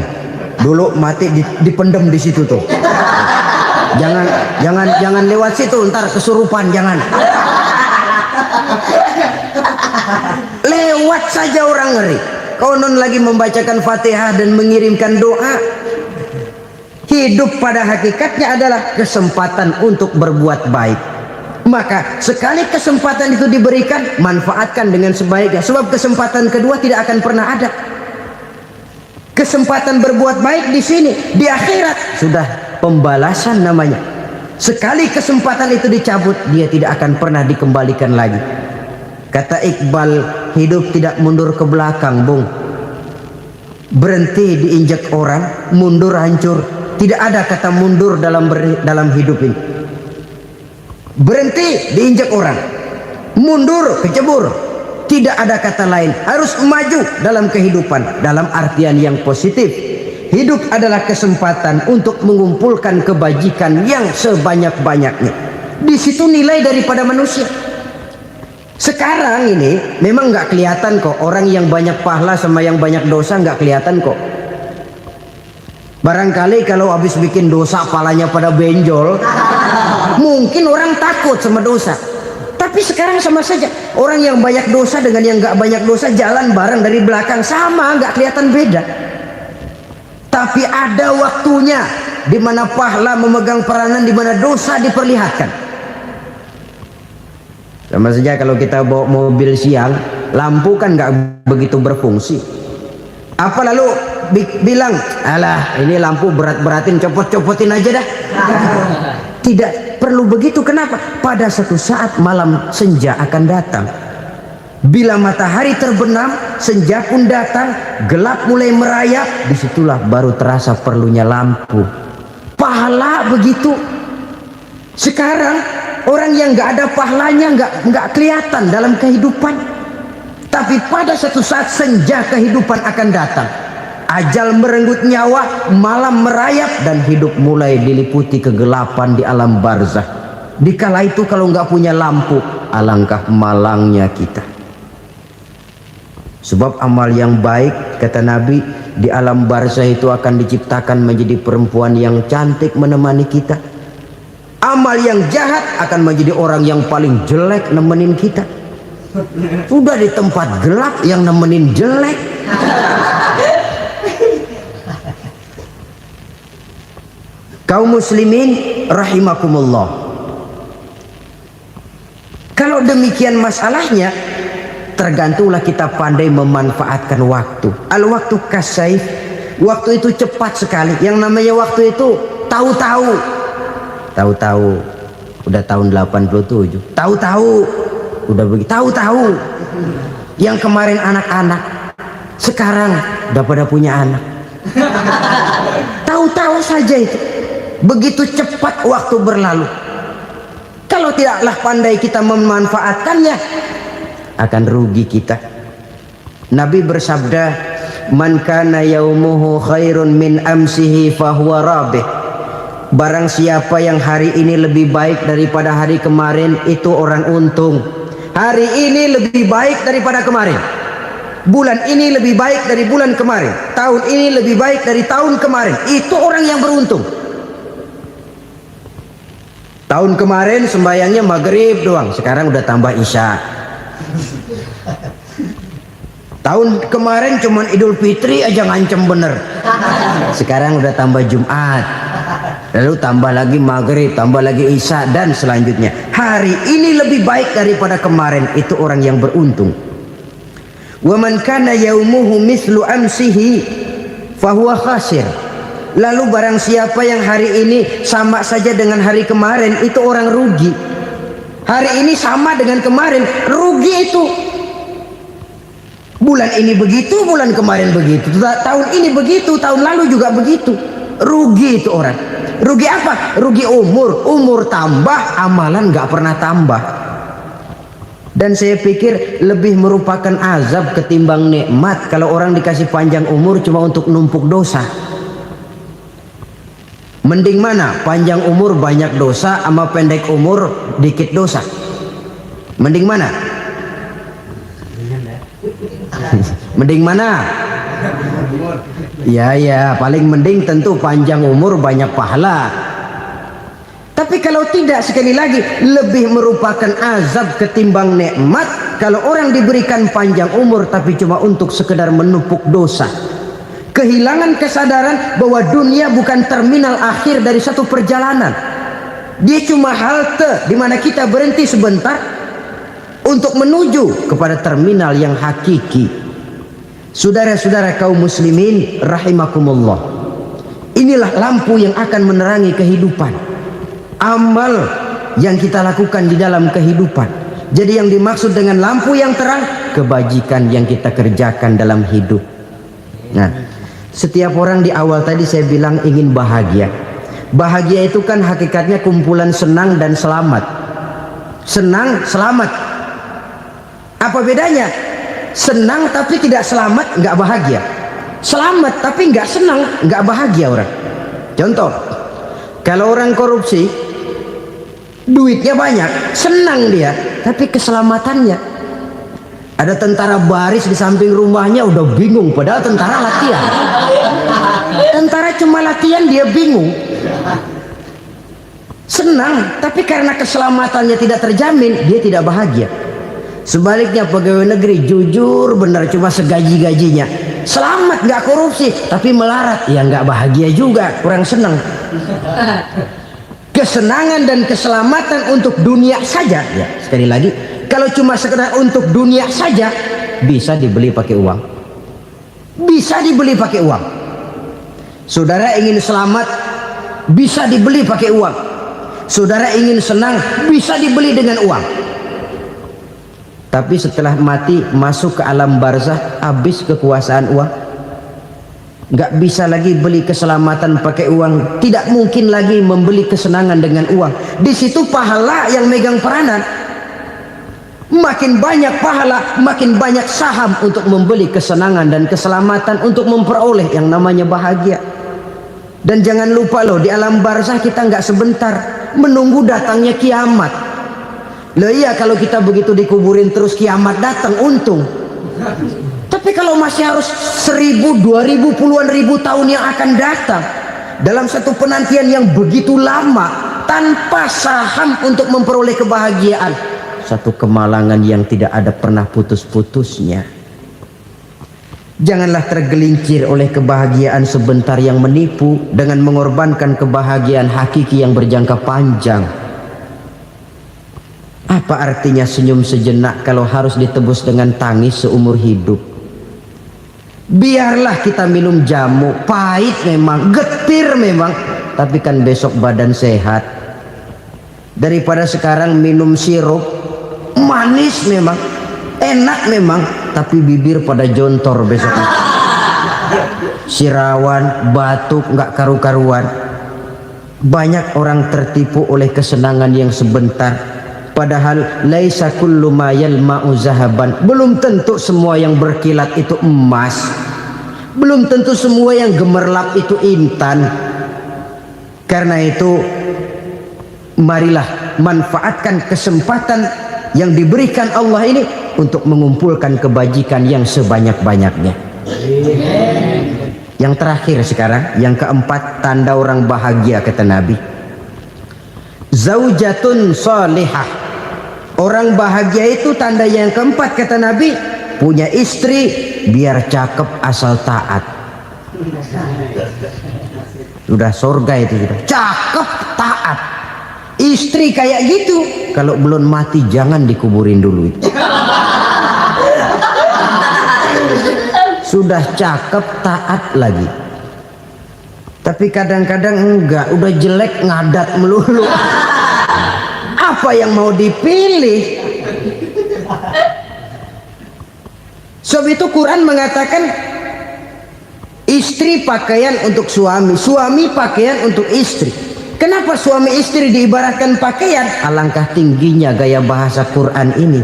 dulu mati dipendem di situ tuh. Jangan lewat situ, ntar kesurupan, jangan. Lewat saja orang ngeri. Konon lagi membacakan Fatihah dan mengirimkan doa. Hidup pada hakikatnya adalah kesempatan untuk berbuat baik. Maka sekali kesempatan itu diberikan, manfaatkan dengan sebaiknya. Sebab kesempatan kedua tidak akan pernah ada. Kesempatan berbuat baik di sini, di akhirat sudah pembalasan namanya. Sekali kesempatan itu dicabut, dia tidak akan pernah dikembalikan lagi. Kata Iqbal, hidup tidak mundur ke belakang, Bung. Berhenti diinjak orang, mundur hancur. Tidak ada kata mundur dalam hidup ini. Berhenti diinjak orang, mundur kecebur. Tidak ada kata lain, harus maju dalam kehidupan dalam artian yang positif. Hidup adalah kesempatan untuk mengumpulkan kebajikan yang sebanyak-banyaknya. Di situ nilai daripada manusia. Sekarang ini memang nggak kelihatan kok, orang yang banyak pahala sama yang banyak dosa nggak kelihatan kok. Barangkali kalau habis bikin dosa palanya pada benjol, mungkin orang takut sama dosa. Tapi sekarang sama saja, orang yang banyak dosa dengan yang nggak banyak dosa jalan bareng dari belakang, sama, nggak kelihatan beda. Tapi ada waktunya di mana pahala memegang peranan, di mana dosa diperlihatkan. Sama saja kalau kita bawa mobil siang, lampu kan nggak begitu berfungsi. Apa lalu bilang, alah ini lampu berat-beratin, copot-copotin aja dah. Tidak perlu begitu. Kenapa? Pada satu saat malam senja akan datang. Bila matahari terbenam, senja pun datang, gelap mulai merayap, disitulah baru terasa perlunya lampu. Pahala begitu. Sekarang orang yang nggak ada pahalanya nggak kelihatan dalam kehidupan. Tapi pada satu saat senja kehidupan akan datang. Ajal merenggut nyawa, malam merayap, dan hidup mulai diliputi kegelapan di alam barzah. Dikala itu kalau nggak punya lampu, alangkah malangnya kita. Sebab amal yang baik, kata Nabi, di alam barzah itu akan diciptakan menjadi perempuan yang cantik menemani kita. Amal yang jahat akan menjadi orang yang paling jelek nemenin kita. Sudah di tempat gelap yang nemenin jelek. Kaum muslimin rahimakumullah. Kalau demikian masalahnya, tergantunglah kita pandai memanfaatkan waktu. Al-waktu kasayf. Waktu itu cepat sekali. Yang namanya waktu itu tahu-tahu. Tahu-tahu. Udah tahun 87. Tahu-tahu. Udah begitu. Tahu-tahu. Yang kemarin anak-anak, sekarang udah pada punya anak. Tahu-tahu saja itu. Begitu cepat waktu berlalu. Kalau tidaklah pandai kita memanfaatkannya, akan rugi kita. Nabi bersabda, man kana yaumuhu khairun min amsihi fahuwa rabih. Barang siapa yang hari ini lebih baik daripada hari kemarin, itu orang untung. Hari ini lebih baik daripada kemarin. Bulan ini lebih baik dari bulan kemarin. Tahun ini lebih baik dari tahun kemarin. Itu orang yang beruntung. Tahun kemarin sembayangnya maghrib doang, sekarang udah tambah isya. Tahun kemarin cuman Idul Fitri aja ngancem bener, sekarang udah tambah Jumat, lalu tambah lagi maghrib, tambah lagi isya, dan selanjutnya. Hari ini lebih baik daripada kemarin, itu orang yang beruntung. Wa man kana yaumuhu mislu amsihi fahuwa khasir. Lalu barang siapa yang hari ini sama saja dengan hari kemarin, itu orang rugi. Hari ini sama dengan kemarin, rugi itu. Bulan ini begitu, bulan kemarin begitu, tahun ini begitu, tahun lalu juga begitu. Rugi itu orang. Rugi apa? Rugi umur. Umur tambah, amalan gak pernah tambah. Dan saya pikir lebih merupakan azab ketimbang nikmat kalau orang dikasih panjang umur cuma untuk numpuk dosa. Mending mana? Panjang umur banyak dosa sama pendek umur dikit dosa? Mending mana? Mending mana? Ya, paling mending tentu panjang umur banyak pahala. Tapi kalau tidak, sekali lagi, lebih merupakan azab ketimbang nikmat kalau orang diberikan panjang umur tapi cuma untuk sekedar menumpuk dosa. Kehilangan kesadaran bahwa dunia bukan terminal akhir dari satu perjalanan. Dia cuma halte di mana kita berhenti sebentar untuk menuju kepada terminal yang hakiki. Saudara-saudara kaum muslimin rahimakumullah. Inilah lampu yang akan menerangi kehidupan. Amal yang kita lakukan di dalam kehidupan. Jadi yang dimaksud dengan lampu yang terang, kebajikan yang kita kerjakan dalam hidup. Nah, setiap orang di awal tadi saya bilang ingin bahagia. Bahagia itu kan hakikatnya kumpulan senang dan selamat. Senang, selamat. Apa bedanya? Senang tapi tidak selamat, nggak bahagia. Selamat tapi nggak senang, nggak bahagia orang. Contoh, kalau orang korupsi, duitnya banyak, senang dia, tapi keselamatannya. Ada tentara baris di samping rumahnya udah bingung, padahal tentara latihan. Tentara cuma latihan, dia bingung. Senang, tapi karena keselamatannya tidak terjamin, dia tidak bahagia. Sebaliknya pegawai negeri jujur benar, cuma segaji-gajinya, selamat nggak korupsi, tapi melarat, ya nggak bahagia juga, kurang senang. Kesenangan dan keselamatan untuk dunia saja, ya sekali lagi, Kalau cuma sekedar untuk dunia saja, bisa dibeli pakai uang. Bisa dibeli pakai uang. Saudara ingin selamat, bisa dibeli pakai uang. Saudara ingin senang, bisa dibeli dengan uang. Tapi setelah mati, masuk ke alam barzah, habis kekuasaan uang. Nggak bisa lagi beli keselamatan pakai uang. Tidak mungkin lagi membeli kesenangan dengan uang. Di situ pahala yang megang peranan. Makin banyak pahala, makin banyak saham untuk membeli kesenangan dan keselamatan, untuk memperoleh yang namanya bahagia. Dan jangan lupa loh, di alam barzah kita nggak sebentar, menunggu datangnya kiamat. Loh iya, kalau kita begitu dikuburin terus kiamat datang, untung. Tapi kalau masih harus 1000, 2000, puluhan ribu tahun yang akan datang, dalam satu penantian yang begitu lama, tanpa saham untuk memperoleh kebahagiaan, satu kemalangan yang tidak ada pernah putus-putusnya. Janganlah tergelincir oleh kebahagiaan sebentar yang menipu dengan mengorbankan kebahagiaan hakiki yang berjangka panjang. Apa artinya senyum sejenak kalau harus ditebus dengan tangis seumur hidup? Biarlah kita minum jamu, pahit memang, getir memang, tapi kan besok badan sehat. Daripada sekarang minum sirup, manis memang, enak memang, tapi bibir pada jontor besok. Sirawan, batuk, nggak karu-karuan. Banyak orang tertipu oleh kesenangan yang sebentar, padahal laisa kullu ma yalma'u zahaban. Belum tentu semua yang berkilat itu emas. Belum tentu semua yang gemerlap itu intan. Karena itu, marilah manfaatkan kesempatan yang diberikan Allah ini untuk mengumpulkan kebajikan yang sebanyak-banyaknya. Yang terakhir sekarang, yang keempat, tanda orang bahagia kata Nabi. Zaujatun salihah. Orang bahagia itu tanda yang keempat kata Nabi, punya istri biar cakep asal taat. Sudah surga itu, sudah cakep taat. Istri kayak gitu, kalau belum mati jangan dikuburin dulu itu. Sudah cakep taat lagi. Tapi kadang-kadang enggak, udah jelek ngadat melulu. Apa yang mau dipilih? Sebab itu Quran mengatakan istri pakaian untuk suami, suami pakaian untuk istri. Kenapa suami istri diibaratkan pakaian? Alangkah tingginya gaya bahasa Quran ini.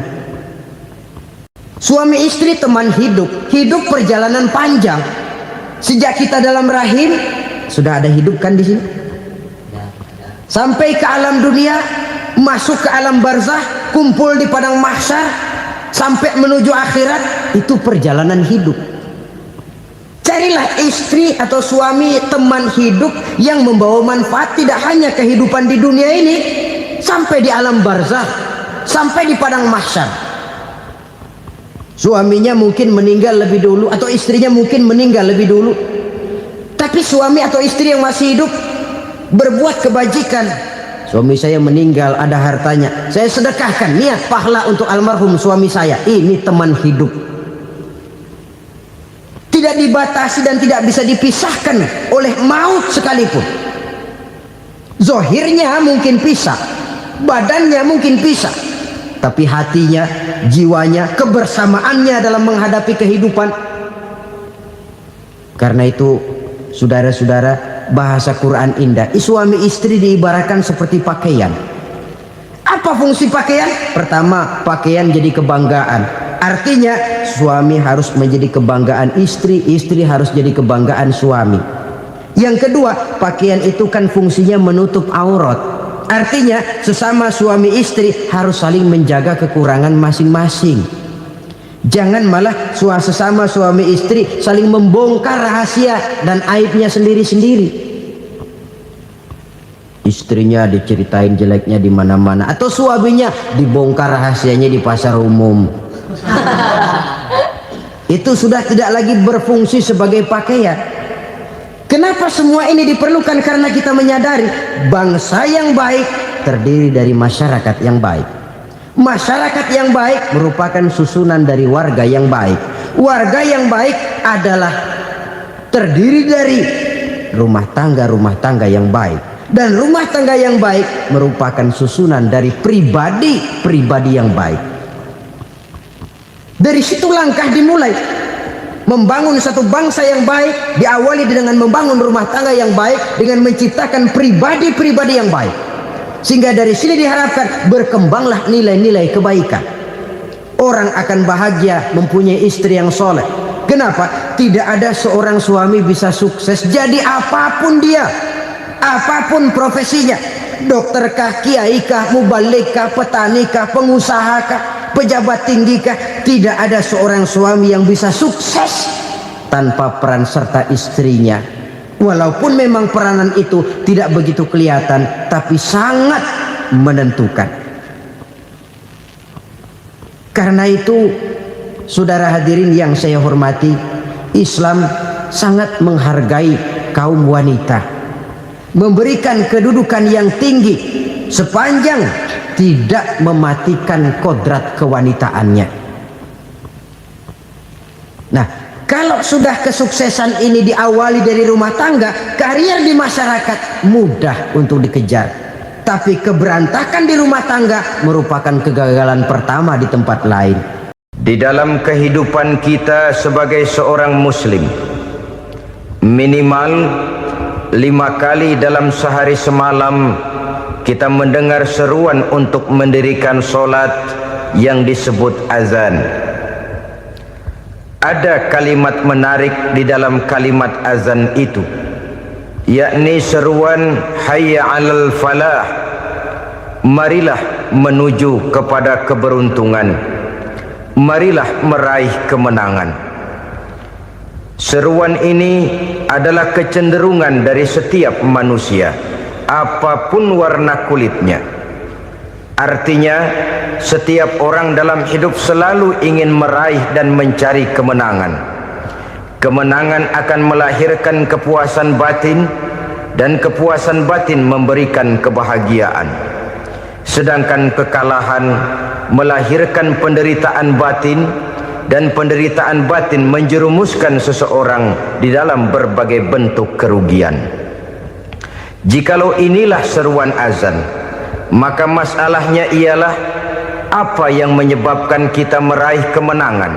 Suami istri teman hidup, hidup perjalanan panjang. Sejak kita dalam rahim sudah ada hidup kan di sini. Sampai ke alam dunia, masuk ke alam barzah, kumpul di padang mahsyar, sampai menuju akhirat, itu perjalanan hidup. Carilah istri atau suami teman hidup yang membawa manfaat tidak hanya kehidupan di dunia ini, sampai di alam barzah, sampai di padang mahsyar. Suaminya mungkin meninggal lebih dulu, atau istrinya mungkin meninggal lebih dulu, tapi suami atau istri yang masih hidup berbuat kebajikan. Suami saya meninggal, ada hartanya, saya sedekahkan, niat pahala untuk almarhum suami saya. Ini teman hidup, tidak dibatasi dan tidak bisa dipisahkan oleh maut sekalipun. Zohirnya mungkin pisah, badannya mungkin pisah, tapi hatinya, jiwanya, kebersamaannya dalam menghadapi kehidupan. Karena itu, saudara-saudara, bahasa Quran indah. Suami istri diibaratkan seperti pakaian. Apa fungsi pakaian? Pertama, pakaian jadi kebanggaan. Artinya suami harus menjadi kebanggaan istri, istri harus jadi kebanggaan suami. Yang kedua, pakaian itu kan fungsinya menutup aurat. Artinya sesama suami istri harus saling menjaga kekurangan masing-masing. Jangan malah sesama suami istri saling membongkar rahasia dan aibnya sendiri-sendiri. Istrinya diceritain jeleknya di mana-mana, atau suaminya dibongkar rahasianya di pasar umum. Itu sudah tidak lagi berfungsi sebagai pakaian. Kenapa semua ini diperlukan? Karena kita menyadari bangsa yang baik terdiri dari masyarakat yang baik. Masyarakat yang baik merupakan susunan dari warga yang baik. Warga yang baik adalah terdiri dari rumah tangga yang baik. Dan rumah tangga yang baik merupakan susunan dari pribadi yang baik. Dari situ langkah dimulai. Membangun satu bangsa yang baik diawali dengan membangun rumah tangga yang baik, dengan menciptakan pribadi yang baik. Sehingga dari sini diharapkan berkembanglah nilai-nilai kebaikan. Orang akan bahagia mempunyai istri yang soleh. Kenapa? Tidak ada seorang suami bisa sukses jadi apapun dia, apapun profesinya, dokterkah, kiaikah, mubalikah, petanikah, pengusahakah, pejabat tinggikah. Tidak ada seorang suami yang bisa sukses tanpa peran serta istrinya. Walaupun memang peranan itu tidak begitu kelihatan, tapi sangat menentukan. Karena itu, saudara hadirin yang saya hormati, Islam sangat menghargai kaum wanita, memberikan kedudukan yang tinggi sepanjang tidak mematikan kodrat kewanitaannya. Nah, kalau sudah kesuksesan ini diawali dari rumah tangga, karier di masyarakat mudah untuk dikejar. Tapi keberantakan di rumah tangga merupakan kegagalan pertama di tempat lain. Di dalam kehidupan kita sebagai seorang muslim, minimal 5 kali dalam sehari semalam kita mendengar seruan untuk mendirikan solat yang disebut azan. Ada kalimat menarik di dalam kalimat azan itu, yakni seruan hayya 'alal falah, marilah menuju kepada keberuntungan, marilah meraih kemenangan. Seruan ini adalah kecenderungan dari setiap manusia, apapun warna kulitnya. Artinya, setiap orang dalam hidup selalu ingin meraih dan mencari kemenangan. Kemenangan akan melahirkan kepuasan batin, dan kepuasan batin memberikan kebahagiaan. Sedangkan kekalahan melahirkan penderitaan batin, dan penderitaan batin menjerumuskan seseorang di dalam berbagai bentuk kerugian. Jikalau inilah seruan azan, maka masalahnya ialah apa yang menyebabkan kita meraih kemenangan.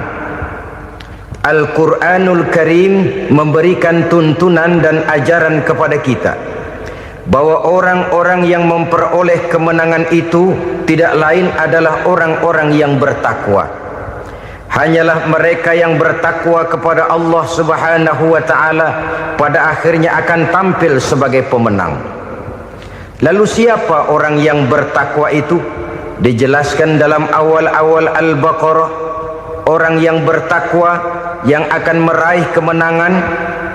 Al-Quranul Karim memberikan tuntunan dan ajaran kepada kita bahwa orang-orang yang memperoleh kemenangan itu tidak lain adalah orang-orang yang bertakwa. Hanyalah mereka yang bertakwa kepada Allah Subhanahu wa ta'ala pada akhirnya akan tampil sebagai pemenang. Lalu siapa orang yang bertakwa itu? Dijelaskan dalam awal-awal Al-Baqarah, orang yang bertakwa yang akan meraih kemenangan.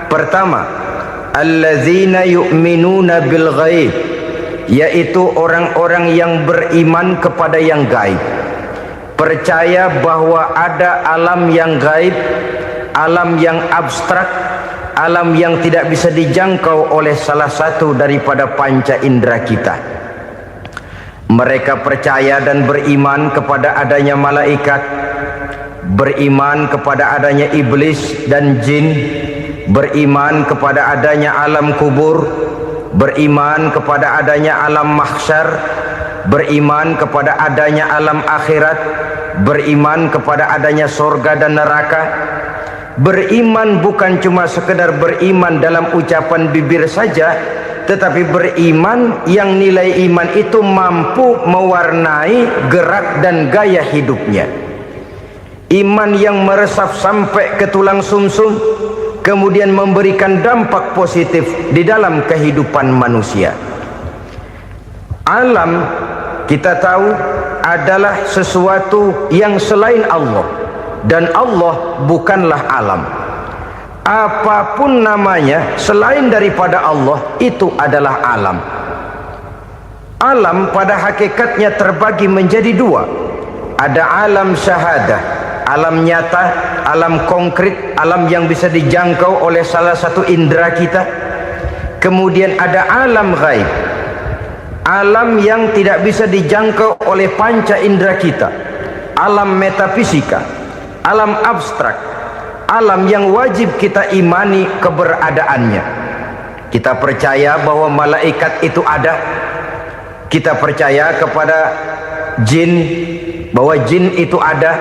Pertama, allazina yu'minuna bil ghaib, yaitu orang-orang yang beriman kepada yang gaib, percaya bahwa ada alam yang gaib, alam yang abstrak, alam yang tidak bisa dijangkau oleh salah satu daripada panca indera kita. Mereka percaya dan beriman kepada adanya malaikat, beriman kepada adanya iblis dan jin, beriman kepada adanya alam kubur, beriman kepada adanya alam mahsyar, beriman kepada adanya alam akhirat, beriman kepada adanya surga dan neraka. Beriman bukan cuma sekedar beriman dalam ucapan bibir saja, tetapi beriman yang nilai iman itu mampu mewarnai gerak dan gaya hidupnya. Iman yang meresap sampai ke tulang sumsum, kemudian memberikan dampak positif di dalam kehidupan manusia. Alam, kita tahu, adalah sesuatu yang selain Allah, dan Allah bukanlah alam. Apapun namanya selain daripada Allah, itu adalah alam. Alam pada hakikatnya terbagi menjadi dua. Ada alam syahadah, alam nyata, alam konkret, alam yang bisa dijangkau oleh salah satu indera kita. Kemudian ada alam ghaib. alam yang tidak bisa dijangkau oleh panca indera kita, alam metafisika, alam abstrak, alam yang wajib kita imani keberadaannya. Kita percaya bahwa malaikat itu ada, kita percaya kepada jin, bahwa jin itu ada,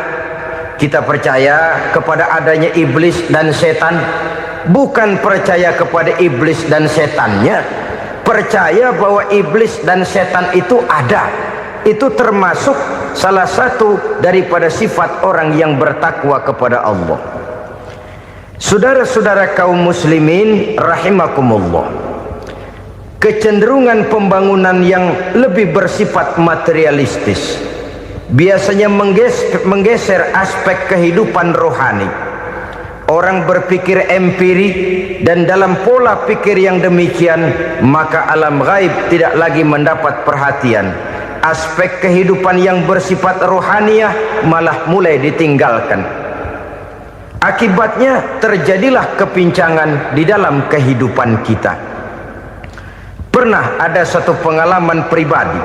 kita percaya kepada adanya iblis dan setan. Bukan percaya kepada iblis dan setannya, percaya bahwa iblis dan setan itu ada. Itu termasuk salah satu daripada sifat orang yang bertakwa kepada Allah. Saudara-saudara kaum muslimin rahimakumullah, kecenderungan pembangunan yang lebih bersifat materialistis biasanya menggeser aspek kehidupan rohani. Orang berpikir empiri, dan dalam pola pikir yang demikian maka alam gaib tidak lagi mendapat perhatian. Aspek kehidupan yang bersifat rohaniah malah mulai ditinggalkan. Akibatnya terjadilah kepincangan di dalam kehidupan kita. Pernah ada satu pengalaman pribadi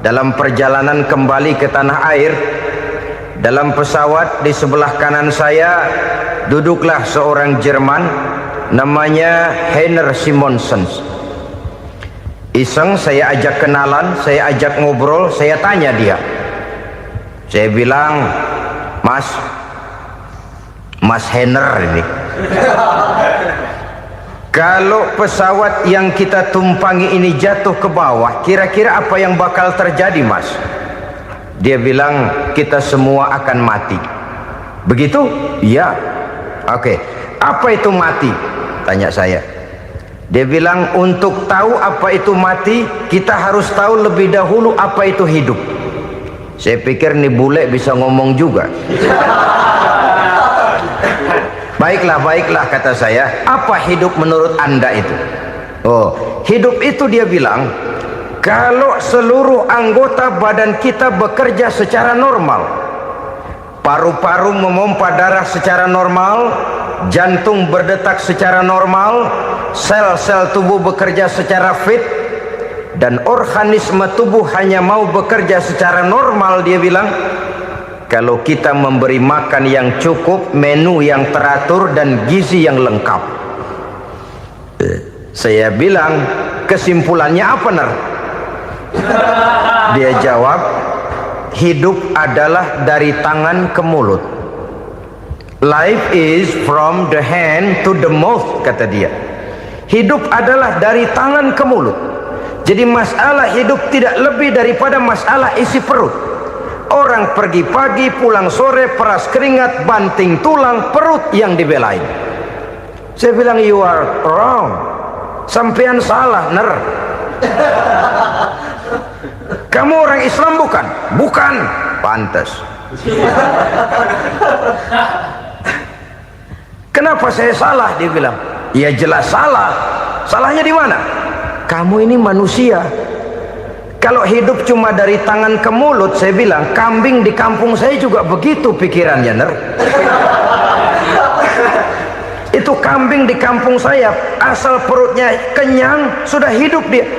dalam perjalanan kembali ke tanah air. Dalam pesawat di sebelah kanan saya duduklah seorang Jerman namanya Heiner Simonsen. Iseng saya ajak kenalan, saya ajak ngobrol, saya tanya dia. Saya bilang, Mas Heiner ini, kalau pesawat yang kita tumpangi ini jatuh ke bawah, kira-kira apa yang bakal terjadi, Mas? Dia bilang, kita semua akan mati. Begitu? Iya. Oke. Apa itu mati? Tanya saya. Dia bilang, untuk tahu apa itu mati, kita harus tahu lebih dahulu apa itu hidup. Saya pikir nih bule bisa ngomong juga. Baiklah kata saya. Apa hidup menurut Anda itu? Oh, hidup itu dia bilang, kalau seluruh anggota badan kita bekerja secara normal, paru-paru memompa darah secara normal, jantung berdetak secara normal, sel-sel tubuh bekerja secara fit, dan organisme tubuh hanya mau bekerja secara normal, dia bilang, kalau kita memberi makan yang cukup, menu yang teratur, dan gizi yang lengkap. Saya bilang, kesimpulannya apa, Ner? Dia jawab, hidup adalah dari tangan ke mulut. Life is from the hand to the mouth, kata dia. Hidup adalah dari tangan ke mulut. Jadi masalah hidup tidak lebih daripada masalah isi perut. Orang pergi pagi, pulang sore, peras keringat, banting tulang, perut yang dibelain. Saya bilang, you are wrong. Sampean salah, Ner. Kamu orang Islam bukan? Bukan. Pantas. Kenapa saya salah? Dia bilang, ya jelas salah. Salahnya di mana? Kamu ini manusia. Kalau hidup cuma dari tangan ke mulut, saya bilang, kambing di kampung saya juga begitu pikirannya, Ner. Itu kambing di kampung saya, asal perutnya kenyang, sudah hidup dia.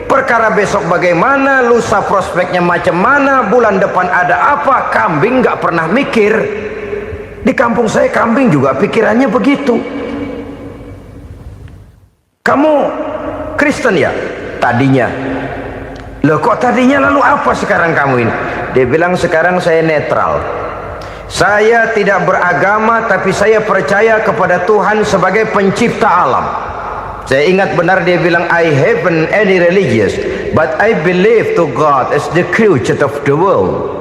Perkara besok bagaimana, lusa prospeknya macam mana, bulan depan ada apa, kambing nggak pernah mikir. Di kampung saya kambing juga pikirannya begitu. Kamu Kristen ya? Tadinya. Loh kok tadinya, lalu apa sekarang kamu ini? Dia bilang, sekarang saya netral. Saya tidak beragama, tapi saya percaya kepada Tuhan sebagai pencipta alam. Saya ingat benar dia bilang, I haven't any religious, but I believe to God as the creator of the world.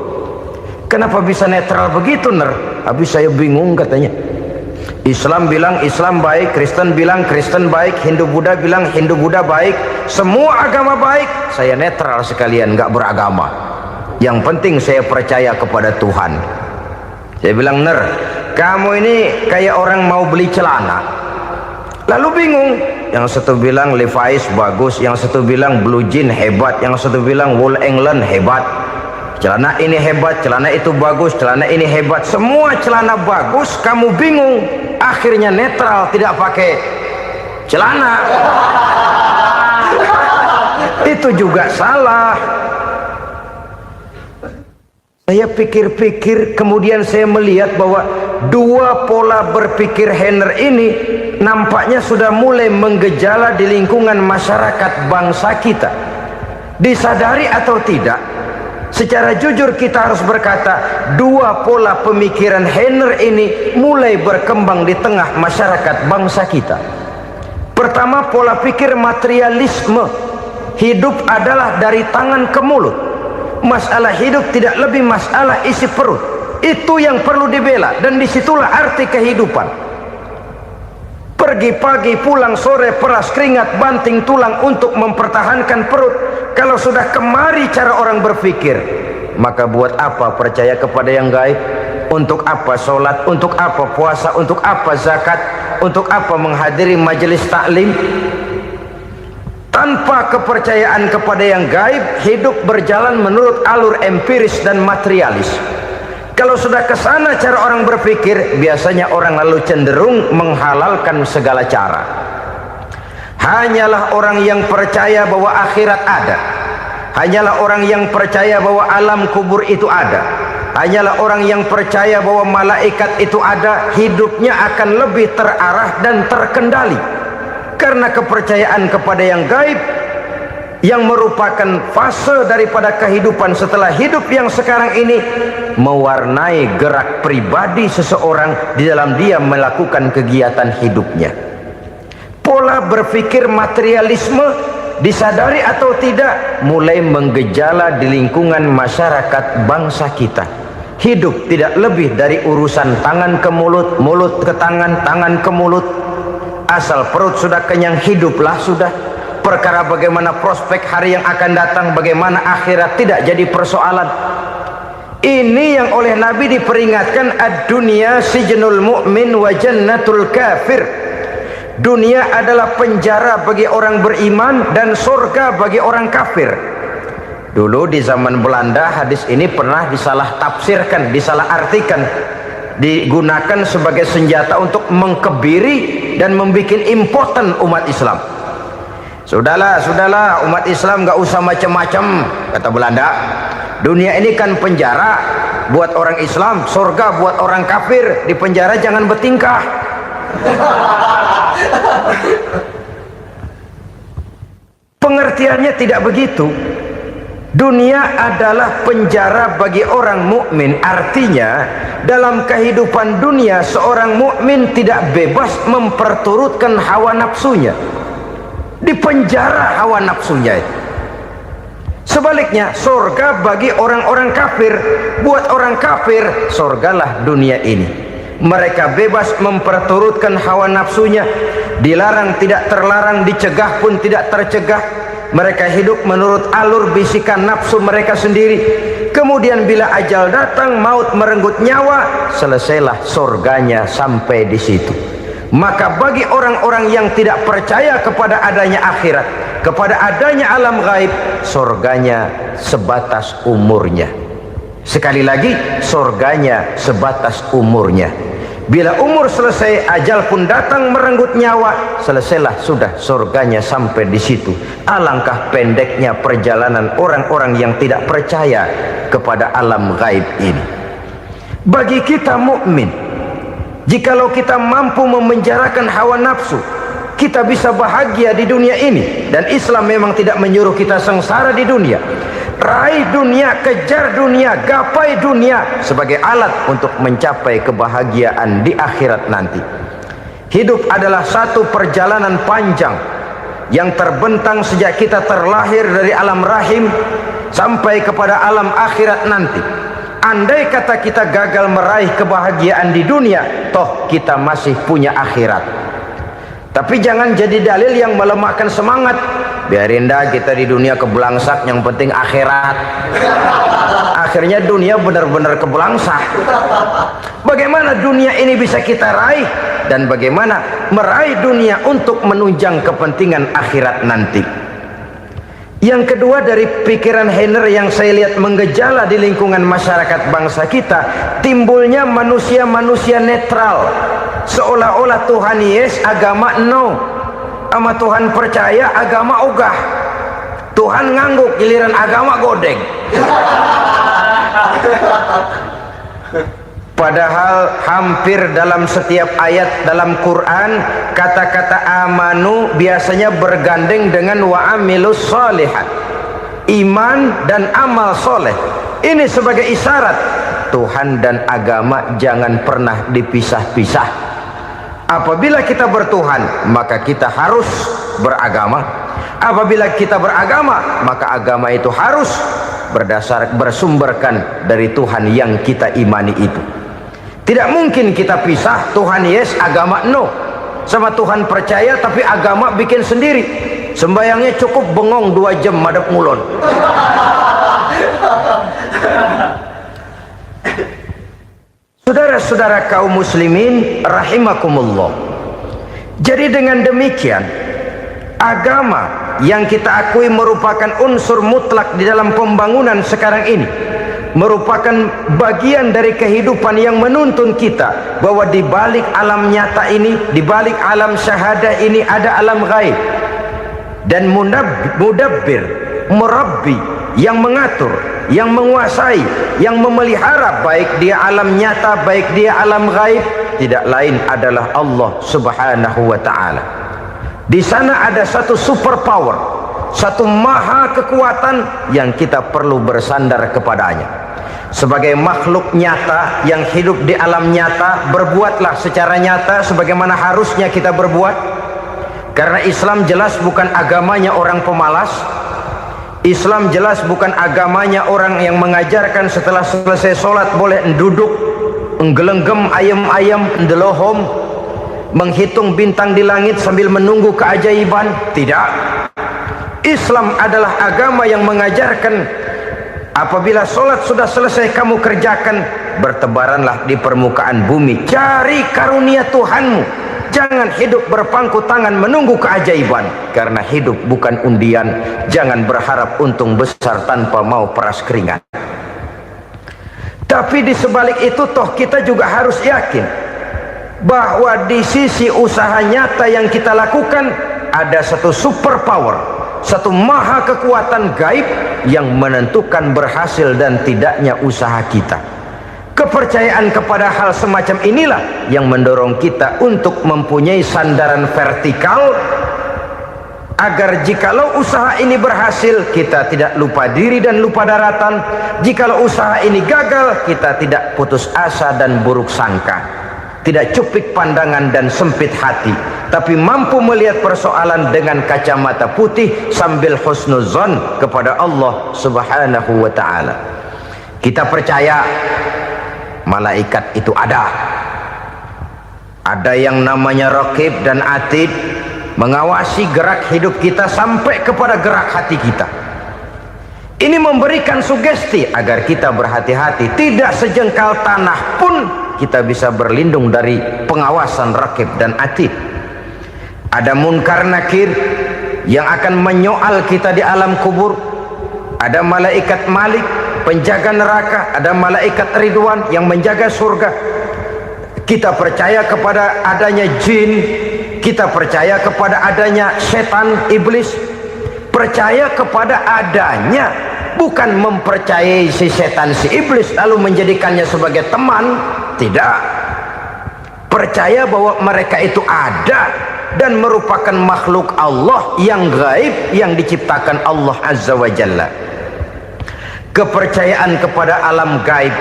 Kenapa bisa netral begitu, Ner? Habis saya bingung katanya. Islam bilang Islam baik, Kristen bilang Kristen baik, Hindu Buddha bilang Hindu Buddha baik, semua agama baik. Saya netral sekalian, nggak beragama. Yang penting saya percaya kepada Tuhan. Saya bilang, Ner, kamu ini kayak orang mau beli celana, lalu bingung. Yang satu bilang Levi's bagus, yang satu bilang Blue Jean hebat, yang satu bilang Wool England hebat. Celana ini hebat, celana itu bagus, celana ini hebat, semua celana bagus, kamu bingung. Akhirnya netral, tidak pakai celana. Itu juga salah. Saya pikir-pikir, kemudian saya melihat bahwa dua pola berpikir Henner ini nampaknya sudah mulai menggejala di lingkungan masyarakat bangsa kita. Disadari atau tidak, secara jujur kita harus berkata, dua pola pemikiran Henner ini mulai berkembang di tengah masyarakat bangsa kita. Pertama, pola pikir materialisme. Hidup adalah dari tangan ke mulut. Masalah hidup tidak lebih masalah isi perut. Itu yang perlu dibela, dan disitulah arti kehidupan. Pergi pagi, pulang sore, peras keringat, banting tulang untuk mempertahankan perut. Kalau sudah kemari cara orang berpikir, maka buat apa percaya kepada yang gaib? Untuk apa sholat? Untuk apa puasa? Untuk apa zakat? Untuk apa menghadiri majelis taklim? Tanpa kepercayaan kepada yang gaib, hidup berjalan menurut alur empiris dan materialis. Kalau sudah ke sana cara orang berpikir, biasanya orang lalu cenderung menghalalkan segala cara. Hanyalah orang yang percaya bahwa akhirat ada. Hanyalah orang yang percaya bahwa alam kubur itu ada. Hanyalah orang yang percaya bahwa malaikat itu ada, hidupnya akan lebih terarah dan terkendali. Karena kepercayaan kepada yang gaib, yang merupakan fase daripada kehidupan setelah hidup yang sekarang ini, mewarnai gerak pribadi seseorang di dalam dia melakukan kegiatan hidupnya. Pola berpikir materialisme, disadari atau tidak, mulai menggejala di lingkungan masyarakat bangsa kita. Hidup tidak lebih dari urusan tangan ke mulut, mulut ke tangan, tangan ke mulut. Asal perut sudah kenyang, hiduplah sudah. Perkara bagaimana prospek hari yang akan datang, bagaimana akhirat, tidak jadi persoalan. Ini yang oleh Nabi diperingatkan, ad-dunya sijnul mu'min wa jannatul kafir. Dunia adalah penjara bagi orang beriman dan surga bagi orang kafir. Dulu di zaman Belanda hadis ini pernah disalah tafsirkan, disalah artikan, digunakan sebagai senjata untuk mengkebiri dan membuat impoten umat Islam. Sudahlah umat Islam gak usah macam-macam, kata Belanda. Dunia ini kan penjara buat orang Islam, surga buat orang kafir. Di penjara jangan bertingkah. Pengertiannya tidak begitu. Dunia adalah penjara bagi orang mukmin. Artinya dalam kehidupan dunia seorang mukmin tidak bebas memperturutkan hawa nafsunya. Dipenjara hawa nafsunya. Sebaliknya surga bagi orang-orang kafir. Buat orang kafir, surgalah dunia ini. Mereka bebas memperturutkan hawa nafsunya. Dilarang tidak terlarang, dicegah pun tidak tercegah. Mereka hidup menurut alur bisikan nafsu mereka sendiri. Kemudian bila ajal datang, maut merenggut nyawa, selesailah surganya sampai di situ. Maka bagi orang-orang yang tidak percaya kepada adanya akhirat, kepada adanya alam gaib, surganya sebatas umurnya. Sekali lagi, surganya sebatas umurnya. Bila umur selesai, ajal pun datang merenggut nyawa, selesailah sudah surganya sampai di situ. Alangkah pendeknya perjalanan orang-orang yang tidak percaya kepada alam gaib ini. Bagi kita mukmin, jikalau kita mampu memenjarakan hawa nafsu, kita bisa bahagia di dunia ini. Dan Islam memang tidak menyuruh kita sengsara di dunia. Raih dunia, kejar dunia, gapai dunia sebagai alat untuk mencapai kebahagiaan di akhirat nanti. Hidup adalah satu perjalanan panjang yang terbentang sejak kita terlahir dari alam rahim sampai kepada alam akhirat nanti. Andai kata kita gagal meraih kebahagiaan di dunia, toh kita masih punya akhirat. Tapi jangan jadi dalil yang melemahkan semangat. Biarin dah kita di dunia kebelangsak, yang penting akhirat. Akhirnya dunia benar-benar kebelangsak. Bagaimana dunia ini bisa kita raih, dan bagaimana meraih dunia untuk menunjang kepentingan akhirat nanti. Yang kedua dari pikiran Henner yang saya lihat menggejala di lingkungan masyarakat bangsa kita, timbulnya manusia-manusia netral. Seolah-olah Tuhan yes, agama no. Sama Tuhan percaya, agama ogah. Tuhan ngangguk, giliran agama godeng. Padahal hampir dalam setiap ayat dalam Quran kata-kata amanu biasanya bergandeng dengan wa amilus sholihat, iman dan amal soleh. Ini sebagai isyarat Tuhan dan agama jangan pernah dipisah-pisah. Apabila kita bertuhan, maka kita harus beragama. Apabila kita beragama, maka agama itu harus bersumberkan dari Tuhan yang kita imani itu. Tidak mungkin kita pisah, Tuhan yes, agama no. Sama Tuhan percaya tapi agama bikin sendiri. Sembayangnya cukup bengong 2 jam madep ngulon. Saudara-saudara kaum muslimin rahimakumullah. Jadi dengan demikian, agama yang kita akui merupakan unsur mutlak di dalam pembangunan sekarang ini, merupakan bagian dari kehidupan yang menuntun kita bahwa di balik alam nyata ini, di balik alam syahadah ini ada alam gaib. Dan mudabbir, murabbi, yang mengatur, yang menguasai, yang memelihara baik dia alam nyata, baik dia alam gaib, tidak lain adalah Allah Subhanahu wa ta'ala. Di sana ada satu super power, satu maha kekuatan yang kita perlu bersandar kepadanya. Sebagai makhluk nyata yang hidup di alam nyata, berbuatlah secara nyata sebagaimana harusnya kita berbuat. Karena Islam jelas bukan agamanya orang pemalas. Islam jelas bukan agamanya orang yang mengajarkan setelah selesai sholat boleh duduk, nggelenggem ayam-ayam, ndelohom, menghitung bintang di langit sambil menunggu keajaiban. Tidak. Islam adalah agama yang mengajarkan apabila sholat sudah selesai kamu kerjakan, bertebaranlah di permukaan bumi, cari karunia Tuhanmu. Jangan hidup berpangku tangan menunggu keajaiban, karena hidup bukan undian. Jangan berharap untung besar tanpa mau peras keringat. Tapi di sebalik itu toh kita juga harus yakin bahwa di sisi usaha nyata yang kita lakukan ada satu super power, satu maha kekuatan gaib yang menentukan berhasil dan tidaknya usaha kita. Kepercayaan kepada hal semacam inilah yang mendorong kita untuk mempunyai sandaran vertikal, agar jikalau usaha ini berhasil kita tidak lupa diri dan lupa daratan. Jikalau usaha ini gagal kita tidak putus asa dan buruk sangka, tidak cupik pandangan dan sempit hati, tapi mampu melihat persoalan dengan kacamata putih sambil husnuzon kepada Allah Subhanahu wa ta'ala. Kita percaya malaikat itu ada yang namanya raqib dan atid, mengawasi gerak hidup kita sampai kepada gerak hati kita. Ini memberikan sugesti agar kita berhati-hati, tidak sejengkal tanah pun kita bisa berlindung dari pengawasan raqib dan atid. Ada munkar nakir yang akan menyoal kita di alam kubur. Ada malaikat Malik, penjaga neraka. Ada malaikat Ridwan yang menjaga surga. Kita percaya kepada adanya jin, kita percaya kepada adanya setan, iblis. Percaya kepada adanya, bukan mempercayai si setan, si iblis lalu menjadikannya sebagai teman. Tidak. Percaya bahwa mereka itu ada dan merupakan makhluk Allah yang gaib, yang diciptakan Allah Azza wa Jalla. Kepercayaan kepada alam gaib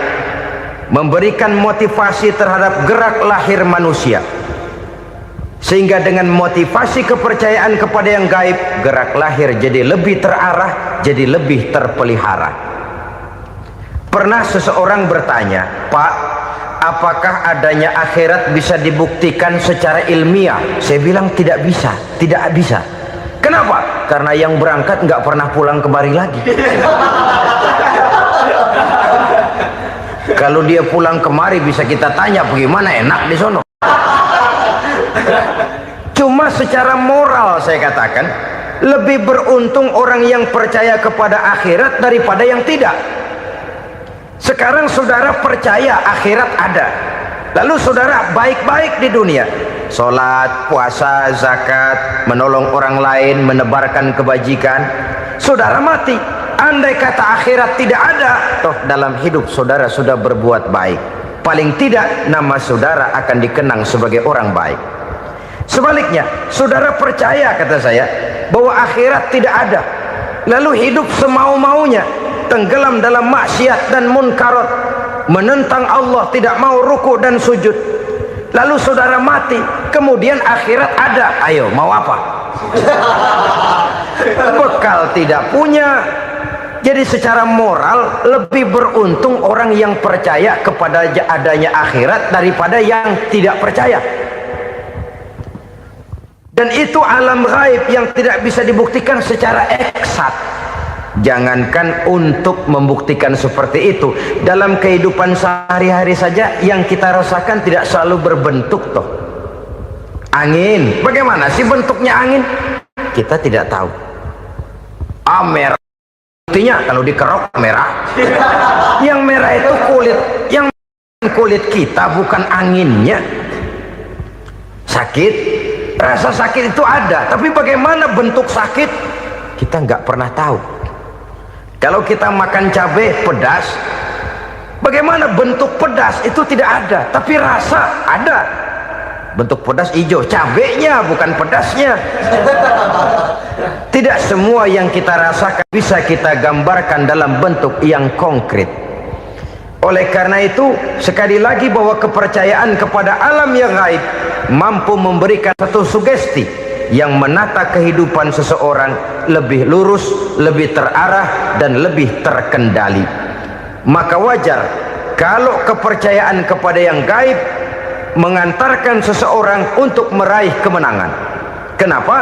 memberikan motivasi terhadap gerak lahir manusia, sehingga dengan motivasi kepercayaan kepada yang gaib, gerak lahir jadi lebih terarah, jadi lebih terpelihara. Pernah seseorang bertanya, "Pak, apakah adanya akhirat bisa dibuktikan secara ilmiah?" Saya bilang tidak bisa, tidak bisa. Kenapa? Karena yang berangkat nggak pernah pulang kembali lagi. Kalau dia pulang kemari bisa kita tanya bagaimana enak di sono. Cuma secara moral saya katakan, lebih beruntung orang yang percaya kepada akhirat daripada yang tidak. Sekarang saudara percaya akhirat ada, lalu saudara baik-baik di dunia, Sholat, puasa, zakat, menolong orang lain, menebarkan kebajikan. Saudara mati, andai kata akhirat tidak ada, toh dalam hidup saudara sudah berbuat baik, paling tidak nama saudara akan dikenang sebagai orang baik. Sebaliknya, saudara percaya, kata saya, bahwa akhirat tidak ada, lalu hidup semau-maunya, tenggelam dalam maksiat dan munkarat, menentang Allah, tidak mau ruku dan sujud. Lalu saudara mati, kemudian akhirat ada, ayo mau apa? Bekal tidak punya. Jadi secara moral lebih beruntung orang yang percaya kepada adanya akhirat daripada yang tidak percaya. Dan itu alam gaib yang tidak bisa dibuktikan secara eksakt. Jangankan untuk membuktikan seperti itu, dalam kehidupan sehari-hari saja yang kita rasakan tidak selalu berbentuk toh. Angin, bagaimana sih bentuknya angin? Kita tidak tahu. Merah, buktinya kalau dikerok merah. Yang merah itu kulit, yang kulit kita bukan anginnya. Sakit, rasa sakit itu ada, tapi bagaimana bentuk sakit kita nggak pernah tahu. Kalau kita makan cabai pedas, bagaimana bentuk pedas itu tidak ada, tapi rasa ada. Bentuk pedas hijau, cabainya bukan pedasnya. Tidak semua yang kita rasakan bisa kita gambarkan dalam bentuk yang konkret. Oleh karena itu, sekali lagi bahwa kepercayaan kepada alam yang gaib mampu memberikan satu sugesti yang menata kehidupan seseorang lebih lurus, lebih terarah, dan lebih terkendali. Maka wajar kalau kepercayaan kepada yang gaib mengantarkan seseorang untuk meraih kemenangan. Kenapa?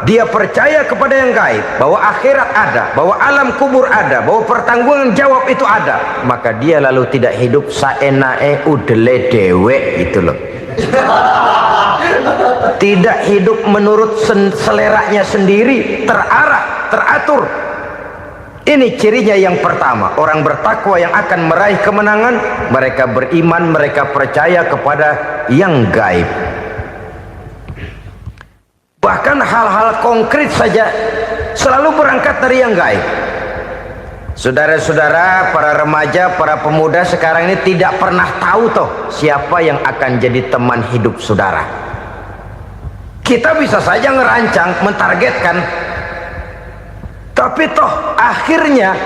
Dia percaya kepada yang gaib, bahwa akhirat ada, bahwa alam kubur ada, bahwa pertanggungan jawab itu ada. Maka dia lalu tidak hidup saenae udele dewe, gitu loh. Tidak hidup menurut seleranya sendiri, terarah, teratur. Ini cirinya yang pertama. Orang bertakwa yang akan meraih kemenangan, mereka beriman, mereka percaya kepada yang gaib. Bahkan hal-hal konkret saja selalu berangkat dari yang gaib. Saudara-saudara, para remaja, para pemuda sekarang ini tidak pernah tahu toh siapa yang akan jadi teman hidup saudara. Kita bisa saja ngerancang, mentargetkan, tapi toh akhirnya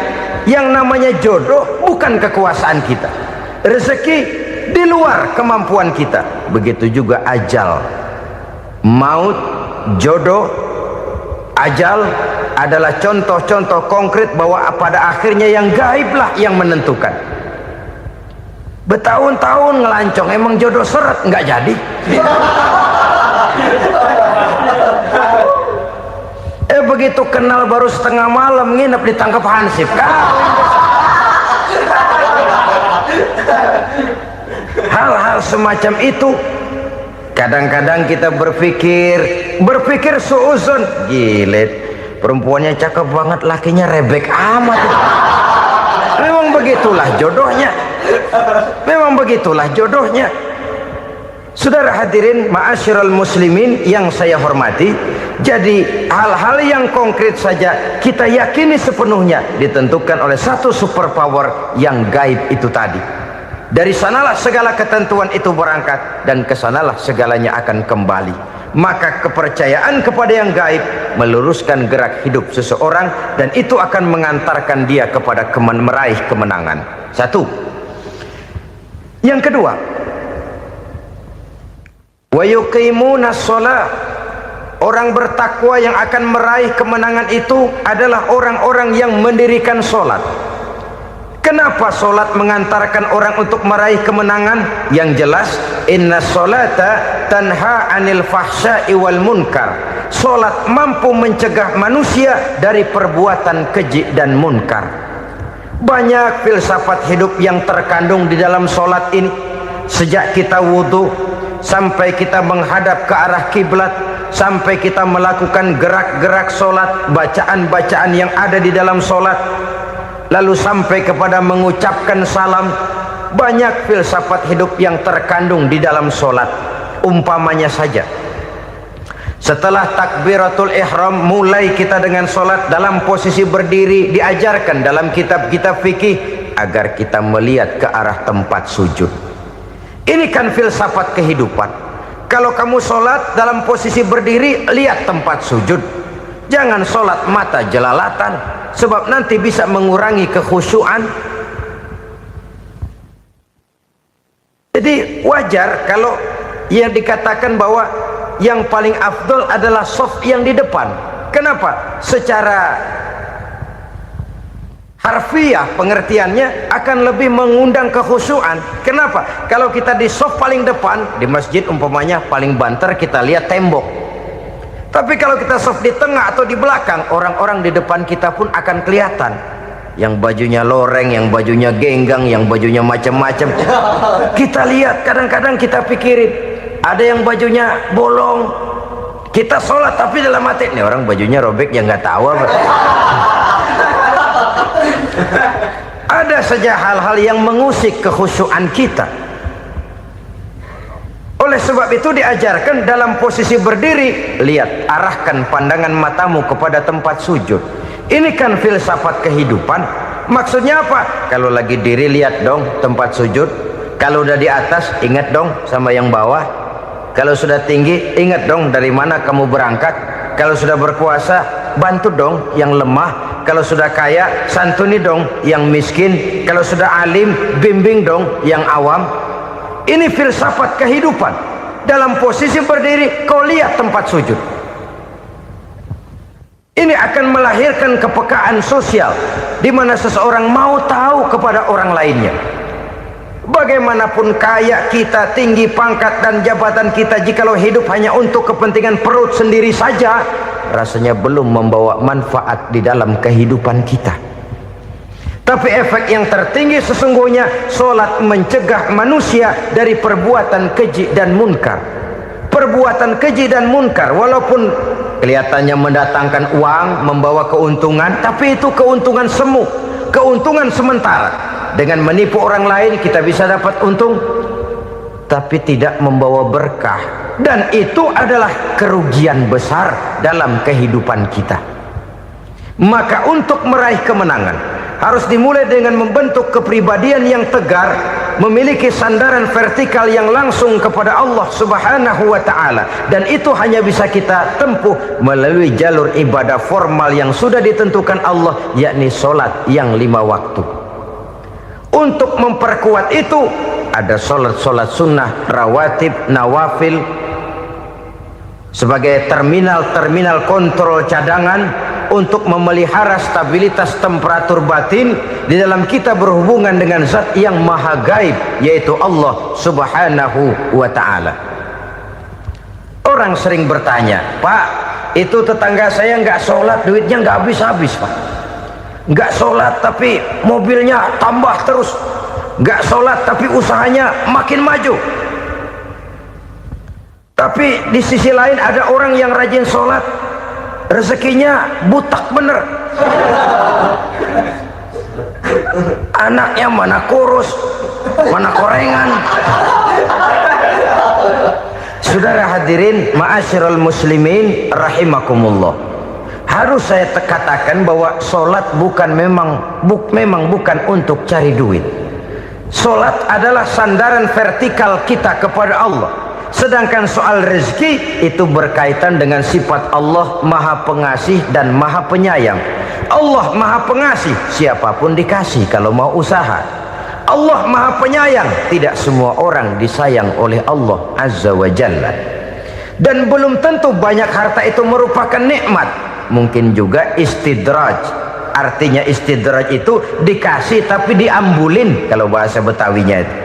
yang namanya jodoh bukan kekuasaan kita. Rezeki di luar kemampuan kita. Begitu juga ajal, maut, jodoh, ajal adalah contoh-contoh konkret bahwa pada akhirnya yang gaiblah yang menentukan. Bertahun-tahun ngelancong, emang jodoh seret nggak jadi. Begitu kenal baru setengah malam nginep ditangkap hansip. Hal-hal semacam itu kadang-kadang kita berpikir suuzon, gilet, perempuannya cakep banget, lakinya rebek amat. Memang begitulah jodohnya. Memang begitulah jodohnya. Saudara hadirin ma'asyiral muslimin yang saya hormati, jadi hal-hal yang konkret saja kita yakini sepenuhnya ditentukan oleh satu superpower yang gaib itu tadi. Dari sanalah segala ketentuan itu berangkat dan kesanalah segalanya akan kembali. Maka kepercayaan kepada yang gaib meluruskan gerak hidup seseorang dan itu akan mengantarkan dia kepada meraih kemenangan. Satu. Yang kedua, wa yuqimuna shalah. Orang bertakwa yang akan meraih kemenangan itu adalah orang-orang yang mendirikan sholat. Kenapa sholat mengantarkan orang untuk meraih kemenangan? Yang jelas, inna sholata tanha anil fahsya'i wal munkar. Sholat mampu mencegah manusia dari perbuatan keji dan munkar. Banyak filsafat hidup yang terkandung di dalam sholat ini. Sejak kita wudhu sampai kita menghadap ke arah kiblat, sampai kita melakukan gerak-gerak sholat, bacaan-bacaan yang ada di dalam sholat, lalu sampai kepada mengucapkan salam. Banyak filsafat hidup yang terkandung di dalam sholat. Umpamanya saja, setelah takbiratul ihram mulai kita dengan solat dalam posisi berdiri, diajarkan dalam kitab-kitab fikih agar kita melihat ke arah tempat sujud. Ini kan filsafat kehidupan. Kalau kamu solat dalam posisi berdiri, lihat tempat sujud. Jangan solat mata jelalatan, sebab nanti bisa mengurangi kekhusyuan. Jadi wajar kalau yang dikatakan bahwa yang paling afdol adalah soft yang di depan. Kenapa? Secara harfiah pengertiannya akan lebih mengundang kekhusyuan. Kenapa? Kalau kita di soft paling depan di masjid umpamanya paling banter kita lihat tembok. Tapi kalau kita soft di tengah atau di belakang, orang-orang di depan kita pun akan kelihatan. Yang bajunya loreng, yang bajunya genggang, yang bajunya macam-macam. Kita lihat, kadang-kadang kita pikirin, ada yang bajunya bolong. Kita sholat tapi dalam hati, nih orang bajunya robek yang nggak tahu apa. Ada saja hal-hal yang mengusik kekhusyuan kita. Oleh sebab itu diajarkan dalam posisi berdiri, lihat, arahkan pandangan matamu kepada tempat sujud. Ini kan filsafat kehidupan. Maksudnya apa? Kalau lagi diri lihat dong tempat sujud. Kalau udah di atas ingat dong sama yang bawah. Kalau sudah tinggi ingat dong dari mana kamu berangkat. Kalau sudah berkuasa bantu dong yang lemah. Kalau sudah kaya santuni dong yang miskin. Kalau sudah alim bimbing dong yang awam. Ini filsafat kehidupan. Dalam posisi berdiri kau lihat tempat sujud. Ini akan melahirkan kepekaan sosial di mana seseorang mau tahu kepada orang lainnya. Bagaimanapun kaya kita, tinggi pangkat dan jabatan kita, jikalau hidup hanya untuk kepentingan perut sendiri saja, rasanya belum membawa manfaat di dalam kehidupan kita. Tapi efek yang tertinggi sesungguhnya, solat mencegah manusia dari perbuatan keji dan munkar. Perbuatan keji dan munkar walaupun kelihatannya mendatangkan uang, membawa keuntungan, tapi itu keuntungan semu, keuntungan sementara. Dengan menipu orang lain kita bisa dapat untung, tapi tidak membawa berkah. Dan itu adalah kerugian besar dalam kehidupan kita. Maka untuk meraih kemenangan harus dimulai dengan membentuk kepribadian yang tegar, memiliki sandaran vertikal yang langsung kepada Allah Subhanahu wa ta'ala. Dan itu hanya bisa kita tempuh melalui jalur ibadah formal yang sudah ditentukan Allah, yakni solat yang 5 waktu. Untuk memperkuat itu ada solat-solat sunnah, rawatib, nawafil sebagai terminal-terminal kontrol cadangan untuk memelihara stabilitas temperatur batin di dalam kita berhubungan dengan zat yang maha gaib, yaitu Allah Subhanahu wa ta'ala. Orang sering bertanya, Pak, itu tetangga saya nggak sholat, duitnya nggak habis-habis, Pak. Nggak sholat tapi mobilnya tambah terus, nggak sholat tapi usahanya makin maju. Tapi di sisi lain ada orang yang rajin sholat, rezekinya butak bener. Anaknya mana kurus, mana korengan. Saudara hadirin ma'asyiral muslimin rahimakumullah, harus saya katakan bahwa solat memang bukan untuk cari duit. Solat adalah sandaran vertikal kita kepada Allah. Sedangkan soal rezeki itu berkaitan dengan sifat Allah maha pengasih dan maha penyayang. Allah maha pengasih, siapapun dikasih kalau mau usaha. Allah maha penyayang, tidak semua orang disayang oleh Allah Azza wa Jalla. Dan belum tentu banyak harta itu merupakan nikmat. Mungkin juga istidraj. Artinya istidraj itu dikasih tapi diambulin, kalau bahasa Betawinya itu.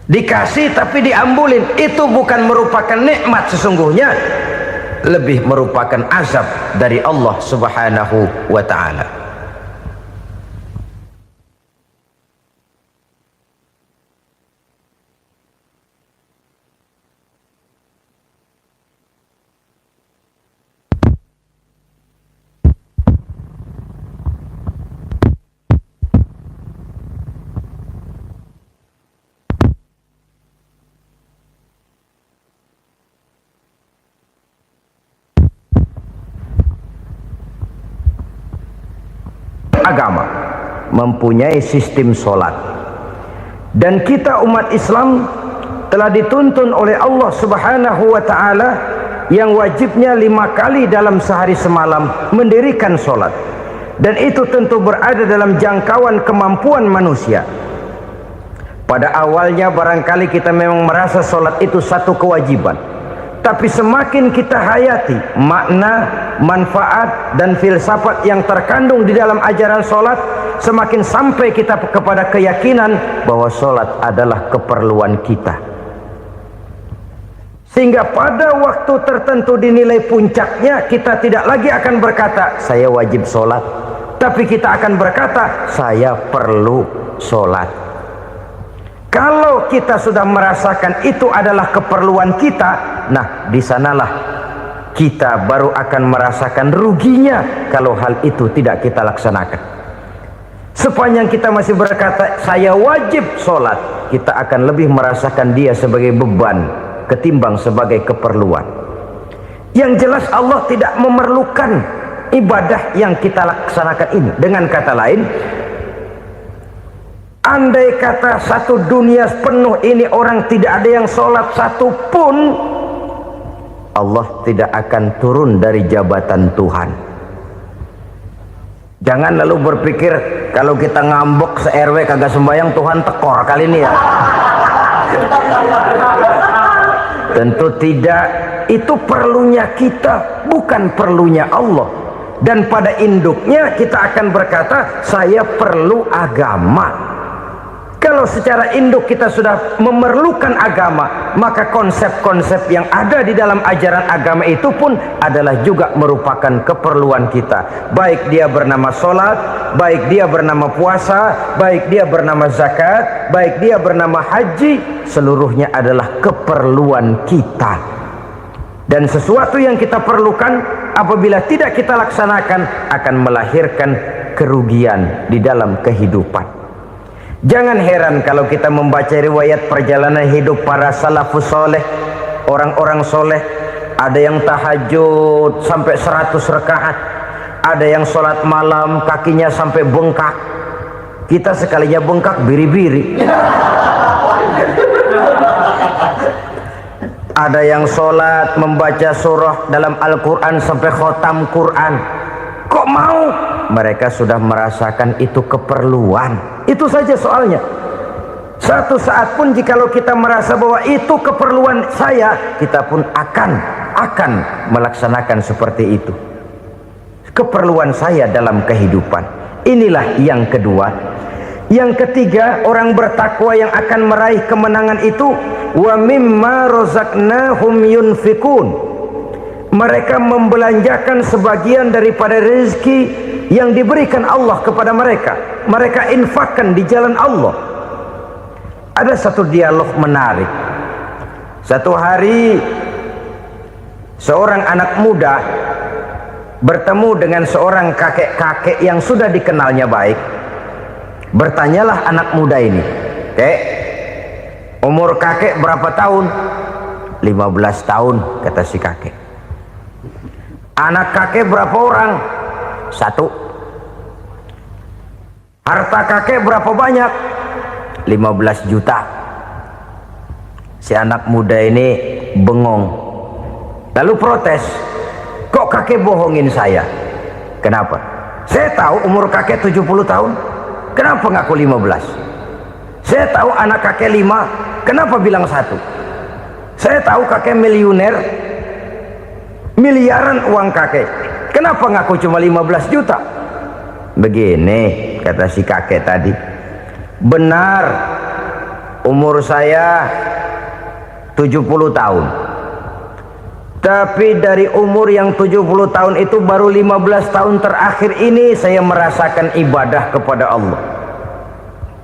Dikasih tapi diambulin, itu bukan merupakan nikmat sesungguhnya, lebih merupakan azab dari Allah Subhanahu wa ta'ala. agama mempunyai sistem sholat. Dan kita umat Islam telah dituntun oleh Allah Subhanahu wa ta'ala yang wajibnya 5 kali dalam sehari semalam mendirikan sholat. Dan itu tentu berada dalam jangkauan kemampuan manusia. Pada awalnya barangkali kita memang merasa sholat itu satu kewajiban, tapi semakin kita hayati makna, manfaat dan filsafat yang terkandung di dalam ajaran sholat, semakin sampai kita kepada keyakinan bahwa sholat adalah keperluan kita. Sehingga pada waktu tertentu dinilai puncaknya, kita tidak lagi akan berkata saya wajib sholat, tapi kita akan berkata saya perlu sholat. Kalau kita sudah merasakan itu adalah keperluan kita, nah di sanalah kita baru akan merasakan ruginya kalau hal itu tidak kita laksanakan. Sepanjang kita masih berkata saya wajib sholat, kita akan lebih merasakan dia sebagai beban ketimbang sebagai keperluan. Yang jelas Allah tidak memerlukan ibadah yang kita laksanakan ini. Dengan kata lain, andai kata satu dunia penuh ini orang tidak ada yang sholat satu pun, Allah tidak akan turun dari jabatan Tuhan. Jangan lalu berpikir kalau kita ngambek se-RW kagak sembahyang Tuhan tekor kali ini ya. Tentu tidak. Itu perlunya kita, bukan perlunya Allah. Dan pada induknya kita akan berkata saya perlu agama. Kalau secara induk kita sudah memerlukan agama, maka konsep-konsep yang ada di dalam ajaran agama itu pun adalah juga merupakan keperluan kita. Baik dia bernama sholat, baik dia bernama puasa, baik dia bernama zakat, baik dia bernama haji, seluruhnya adalah keperluan kita. Dan sesuatu yang kita perlukan apabila tidak kita laksanakan akan melahirkan kerugian di dalam kehidupan. Jangan heran kalau kita membaca riwayat perjalanan hidup para salafus soleh, orang-orang soleh. Ada yang tahajud sampai 100 rakaat, ada yang sholat malam kakinya sampai bengkak. Kita sekalinya bengkak biri-biri. Ada yang sholat membaca surah dalam Al-Quran sampai khotam Quran. Kok mau? Mereka sudah merasakan itu keperluan. Itu saja soalnya. Satu saat pun jikalau kita merasa bahwa itu keperluan saya, kita pun akan melaksanakan seperti itu. Keperluan saya dalam kehidupan. Inilah yang kedua. Yang ketiga, orang bertakwa yang akan meraih kemenangan itu, wa mimma razaqnahum yunfikun. Mereka membelanjakan sebagian daripada rezeki yang diberikan Allah kepada mereka. Mereka infakkan di jalan Allah. Ada satu dialog menarik. Satu hari seorang anak muda bertemu dengan seorang kakek-kakek yang sudah dikenalnya baik. Bertanyalah anak muda ini, "Kek, umur kakek berapa tahun?" 15 tahun, kata si kakek. Anak kakek berapa orang? 1. Harta kakek berapa banyak? 15 juta. Si anak muda ini bengong, lalu protes, "Kok kakek bohongin saya?" "Kenapa?" "Saya tahu umur kakek 70 tahun. Kenapa ngaku 15? Saya tahu anak kakek 5. Kenapa bilang 1? Saya tahu kakek miliuner, miliaran uang kakek. Kenapa ngaku cuma 15 juta? Begini, kata si kakek tadi. Benar, umur saya 70 tahun. Tapi dari umur yang 70 tahun itu baru 15 tahun terakhir ini saya merasakan ibadah kepada Allah.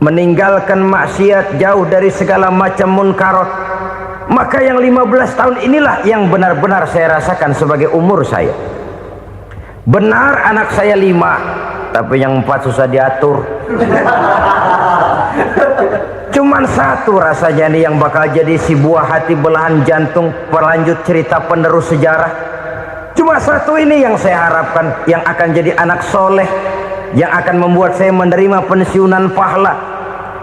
Meninggalkan maksiat, jauh dari segala macam munkarat. Maka yang 15 tahun inilah yang benar-benar saya rasakan sebagai umur saya. Benar anak saya 5, tapi yang 4 susah diatur. Cuman 1 rasanya nih yang bakal jadi si buah hati belahan jantung pelanjut cerita penerus sejarah. Cuma 1 ini yang saya harapkan yang akan jadi anak soleh, yang akan membuat saya menerima pensiunan pahala.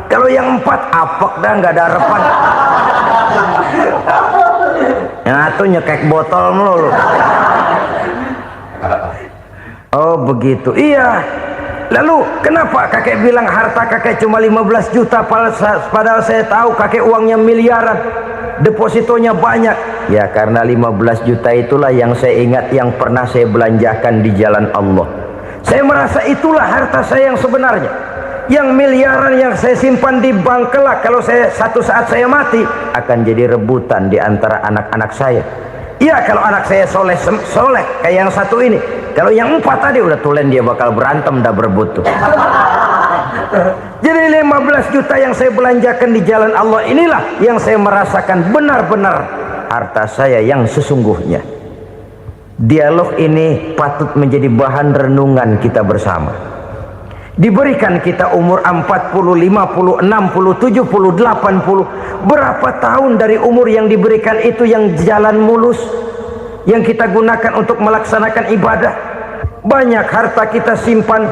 Kalau yang 4 apek dah, nggak ada harapan. Yang satu nyekek botol melulu. Oh begitu, iya. Lalu kenapa kakek bilang harta kakek cuma 15 juta padahal saya tahu kakek uangnya miliaran, depositonya banyak? Ya karena 15 juta itulah yang saya ingat yang pernah saya belanjakan di jalan Allah. Saya merasa itulah harta saya yang sebenarnya. Yang miliaran yang saya simpan di bank kelak kalau satu saat saya mati akan jadi rebutan di antara anak-anak saya. Iya kalau anak saya soleh kayak yang satu ini. Kalau yang 4 tadi udah tulen dia bakal berantem dah berebut tuh. Jadi 15 juta yang saya belanjakan di jalan Allah inilah yang saya merasakan benar-benar harta saya yang sesungguhnya. Dialog ini patut menjadi bahan renungan kita bersama. Diberikan kita umur 40, 50, 60, 70, 80. Berapa tahun dari umur yang diberikan itu yang jalan mulus, yang kita gunakan untuk melaksanakan ibadah? Banyak harta kita simpan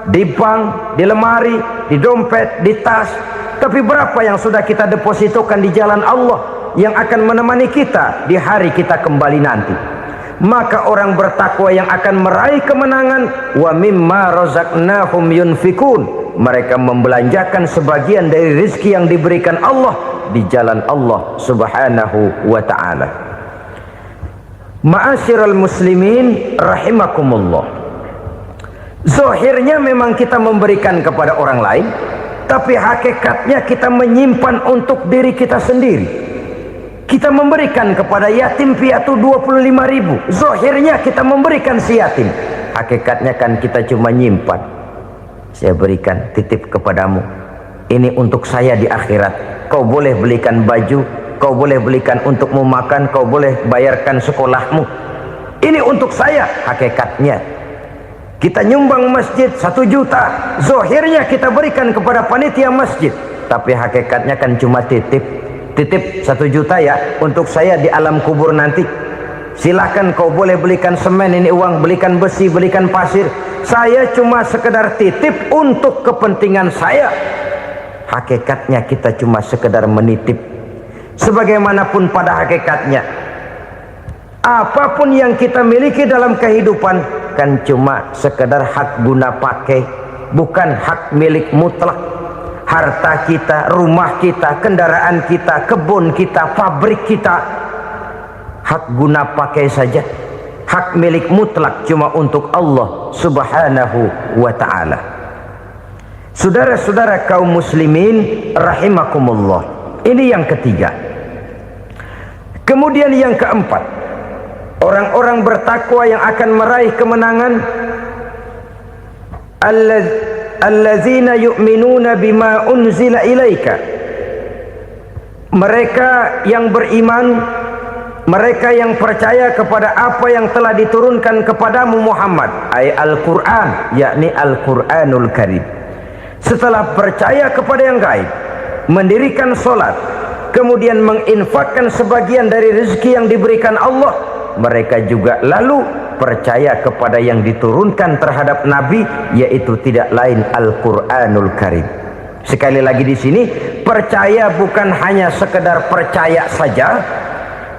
di bank, di lemari, di dompet, di tas. Tapi berapa yang sudah kita depositokan di jalan Allah yang akan menemani kita di hari kita kembali nanti? Maka orang bertakwa yang akan meraih kemenangan, wa mimma razaqnahum yunfikun, mereka membelanjakan sebagian dari rezeki yang diberikan Allah di jalan Allah subhanahu wa ta'ala. Ma'asyiral muslimin rahimakumullah. Zahirnya memang kita memberikan kepada orang lain, tapi hakikatnya kita menyimpan untuk diri kita sendiri. Kita memberikan kepada yatim piatu 25.000. Zahirnya kita memberikan si yatim, hakikatnya kan kita cuma nyimpan. Saya berikan, titip kepadamu, ini untuk saya di akhirat. Kau boleh belikan baju, kau boleh belikan untukmu makan, kau boleh bayarkan sekolahmu. Ini untuk saya. Hakikatnya kita nyumbang masjid 1 juta, zahirnya kita berikan kepada panitia masjid, tapi hakikatnya kan cuma titip 1 juta ya untuk saya di alam kubur nanti. Silahkan kau boleh belikan semen, ini uang, belikan besi, belikan pasir. Saya cuma sekedar titip untuk kepentingan saya. Hakikatnya kita cuma sekedar menitip. Sebagaimanapun pada hakikatnya, apapun yang kita miliki dalam kehidupan kan cuma sekedar hak guna pakai, bukan hak milik mutlak. Harta kita, rumah kita, kendaraan kita, kebun kita, pabrik kita, hak guna pakai saja. Hak milik mutlak cuma untuk Allah subhanahu wa ta'ala. Saudara-saudara kaum muslimin rahimakumullah, ini yang ketiga. Kemudian yang keempat, orang-orang bertakwa yang akan meraih kemenangan, allazina yu'minuna bima unzila ilaika, mereka yang beriman, mereka yang percaya kepada apa yang telah diturunkan kepadamu Muhammad, ay Al-Quran, yakni Al-Quranul Karim. Setelah percaya kepada yang gaib, mendirikan solat, kemudian menginfakkan sebagian dari rezeki yang diberikan Allah, mereka juga lalu percaya kepada yang diturunkan terhadap Nabi, yaitu tidak lain Al-Quranul Karim. Sekali lagi di sini, percaya bukan hanya sekedar percaya saja,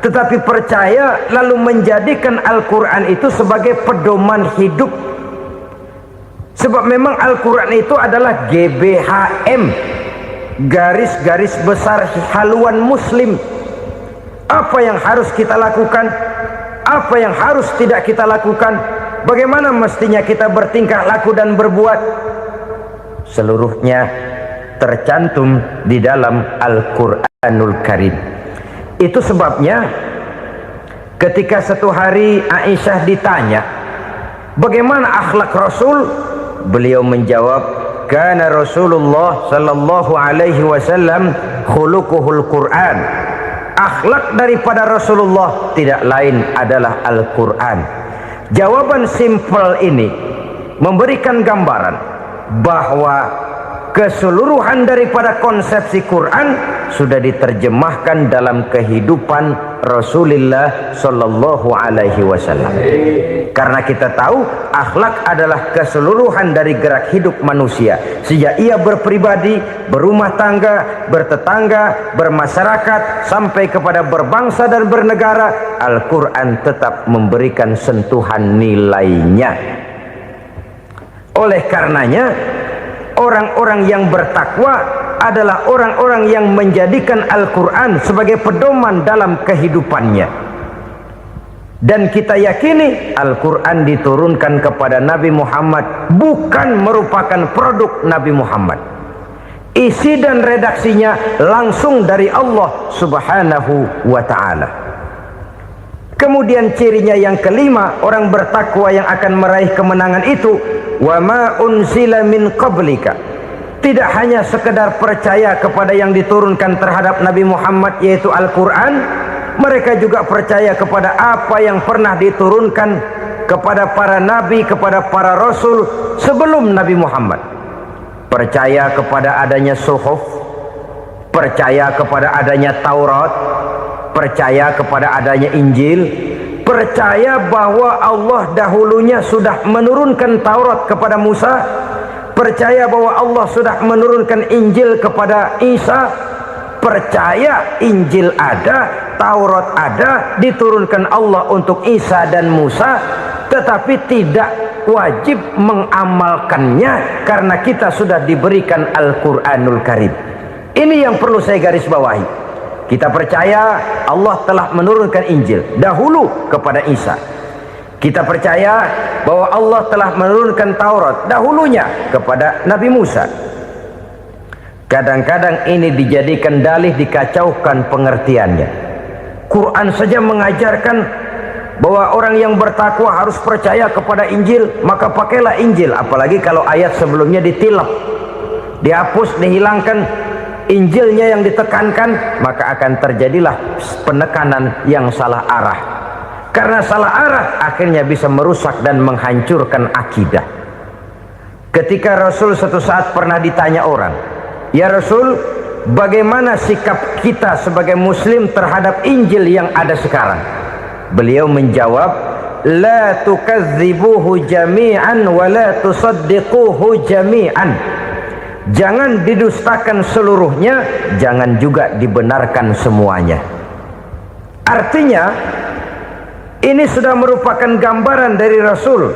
tetapi percaya lalu menjadikan Al-Quran itu sebagai pedoman hidup. Sebab memang Al-Quran itu adalah GBHM, garis-garis besar haluan muslim. Apa yang harus kita lakukan, apa yang harus tidak kita lakukan, bagaimana mestinya kita bertingkah laku dan berbuat, seluruhnya tercantum di dalam Al-Quranul Karim. Itu sebabnya ketika satu hari Aisyah ditanya bagaimana akhlak Rasul, beliau menjawab, kana Rasulullah sallallahu alaihi wasallam khuluquhul Quran. Akhlak daripada Rasulullah tidak lain adalah Al-Quran. Jawaban simpel ini memberikan gambaran bahwa keseluruhan daripada konsepsi Quran sudah diterjemahkan dalam kehidupan Rasulullah sallallahu alaihi wasallam. Karena kita tahu akhlak adalah keseluruhan dari gerak hidup manusia. Sejak ia berpribadi, berumah tangga, bertetangga, bermasyarakat, sampai kepada berbangsa dan bernegara, Al-Quran tetap memberikan sentuhan nilainya. Oleh karenanya, orang-orang yang bertakwa adalah orang-orang yang menjadikan Al-Quran sebagai pedoman dalam kehidupannya. Dan kita yakini Al-Quran diturunkan kepada Nabi Muhammad bukan merupakan produk Nabi Muhammad. Isi dan redaksinya langsung dari Allah Subhanahu wa ta'ala. Kemudian cirinya yang kelima, orang bertakwa yang akan meraih kemenangan itu, wa ma unzila min qablika. Tidak hanya sekedar percaya kepada yang diturunkan terhadap Nabi Muhammad yaitu Al-Quran, mereka juga percaya kepada apa yang pernah diturunkan kepada para nabi, kepada para rasul sebelum Nabi Muhammad. Percaya kepada adanya suhuf, percaya kepada adanya Taurat, percaya kepada adanya Injil, percaya bahwa Allah dahulunya sudah menurunkan Taurat kepada Musa, percaya bahwa Allah sudah menurunkan Injil kepada Isa, percaya Injil ada, Taurat ada, diturunkan Allah untuk Isa dan Musa, tetapi tidak wajib mengamalkannya karena kita sudah diberikan Al-Quranul Karim. Ini yang perlu saya garis bawahi. Kita percaya Allah telah menurunkan Injil dahulu kepada Isa. Kita percaya bahwa Allah telah menurunkan Taurat dahulunya kepada Nabi Musa. Kadang-kadang ini dijadikan dalih, dikacaukan pengertiannya. Quran saja mengajarkan bahwa orang yang bertakwa harus percaya kepada Injil, maka pakailah Injil. Apalagi kalau ayat sebelumnya ditilap, dihapus, dihilangkan, Injilnya yang ditekankan, maka akan terjadilah penekanan yang salah arah. Karena salah arah akhirnya bisa merusak dan menghancurkan akidah. Ketika Rasul suatu saat pernah ditanya orang, "Ya Rasul, bagaimana sikap kita sebagai muslim terhadap Injil yang ada sekarang?" Beliau menjawab, "La tukadzibuhu jami'an wa la tusaddiquhu jami'an." Jangan didustakan seluruhnya, jangan juga dibenarkan semuanya. Artinya, ini sudah merupakan gambaran dari Rasul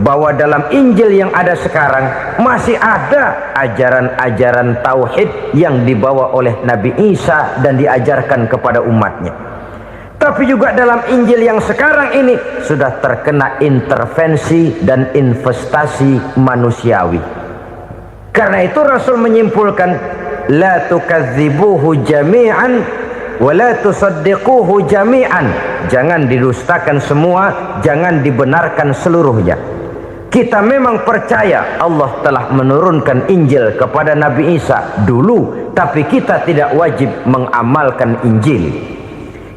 bahwa dalam Injil yang ada sekarang masih ada ajaran-ajaran tauhid yang dibawa oleh Nabi Isa dan diajarkan kepada umatnya. Tapi juga dalam Injil yang sekarang ini sudah terkena intervensi dan investasi manusiawi. Karena itu Rasul menyimpulkan, la tukadzibuhu jami'an wa la tusaddiquhu jami'an. Jangan didustakan semua, jangan dibenarkan seluruhnya. Kita memang percaya Allah telah menurunkan Injil kepada Nabi Isa dulu, tapi kita tidak wajib mengamalkan Injil.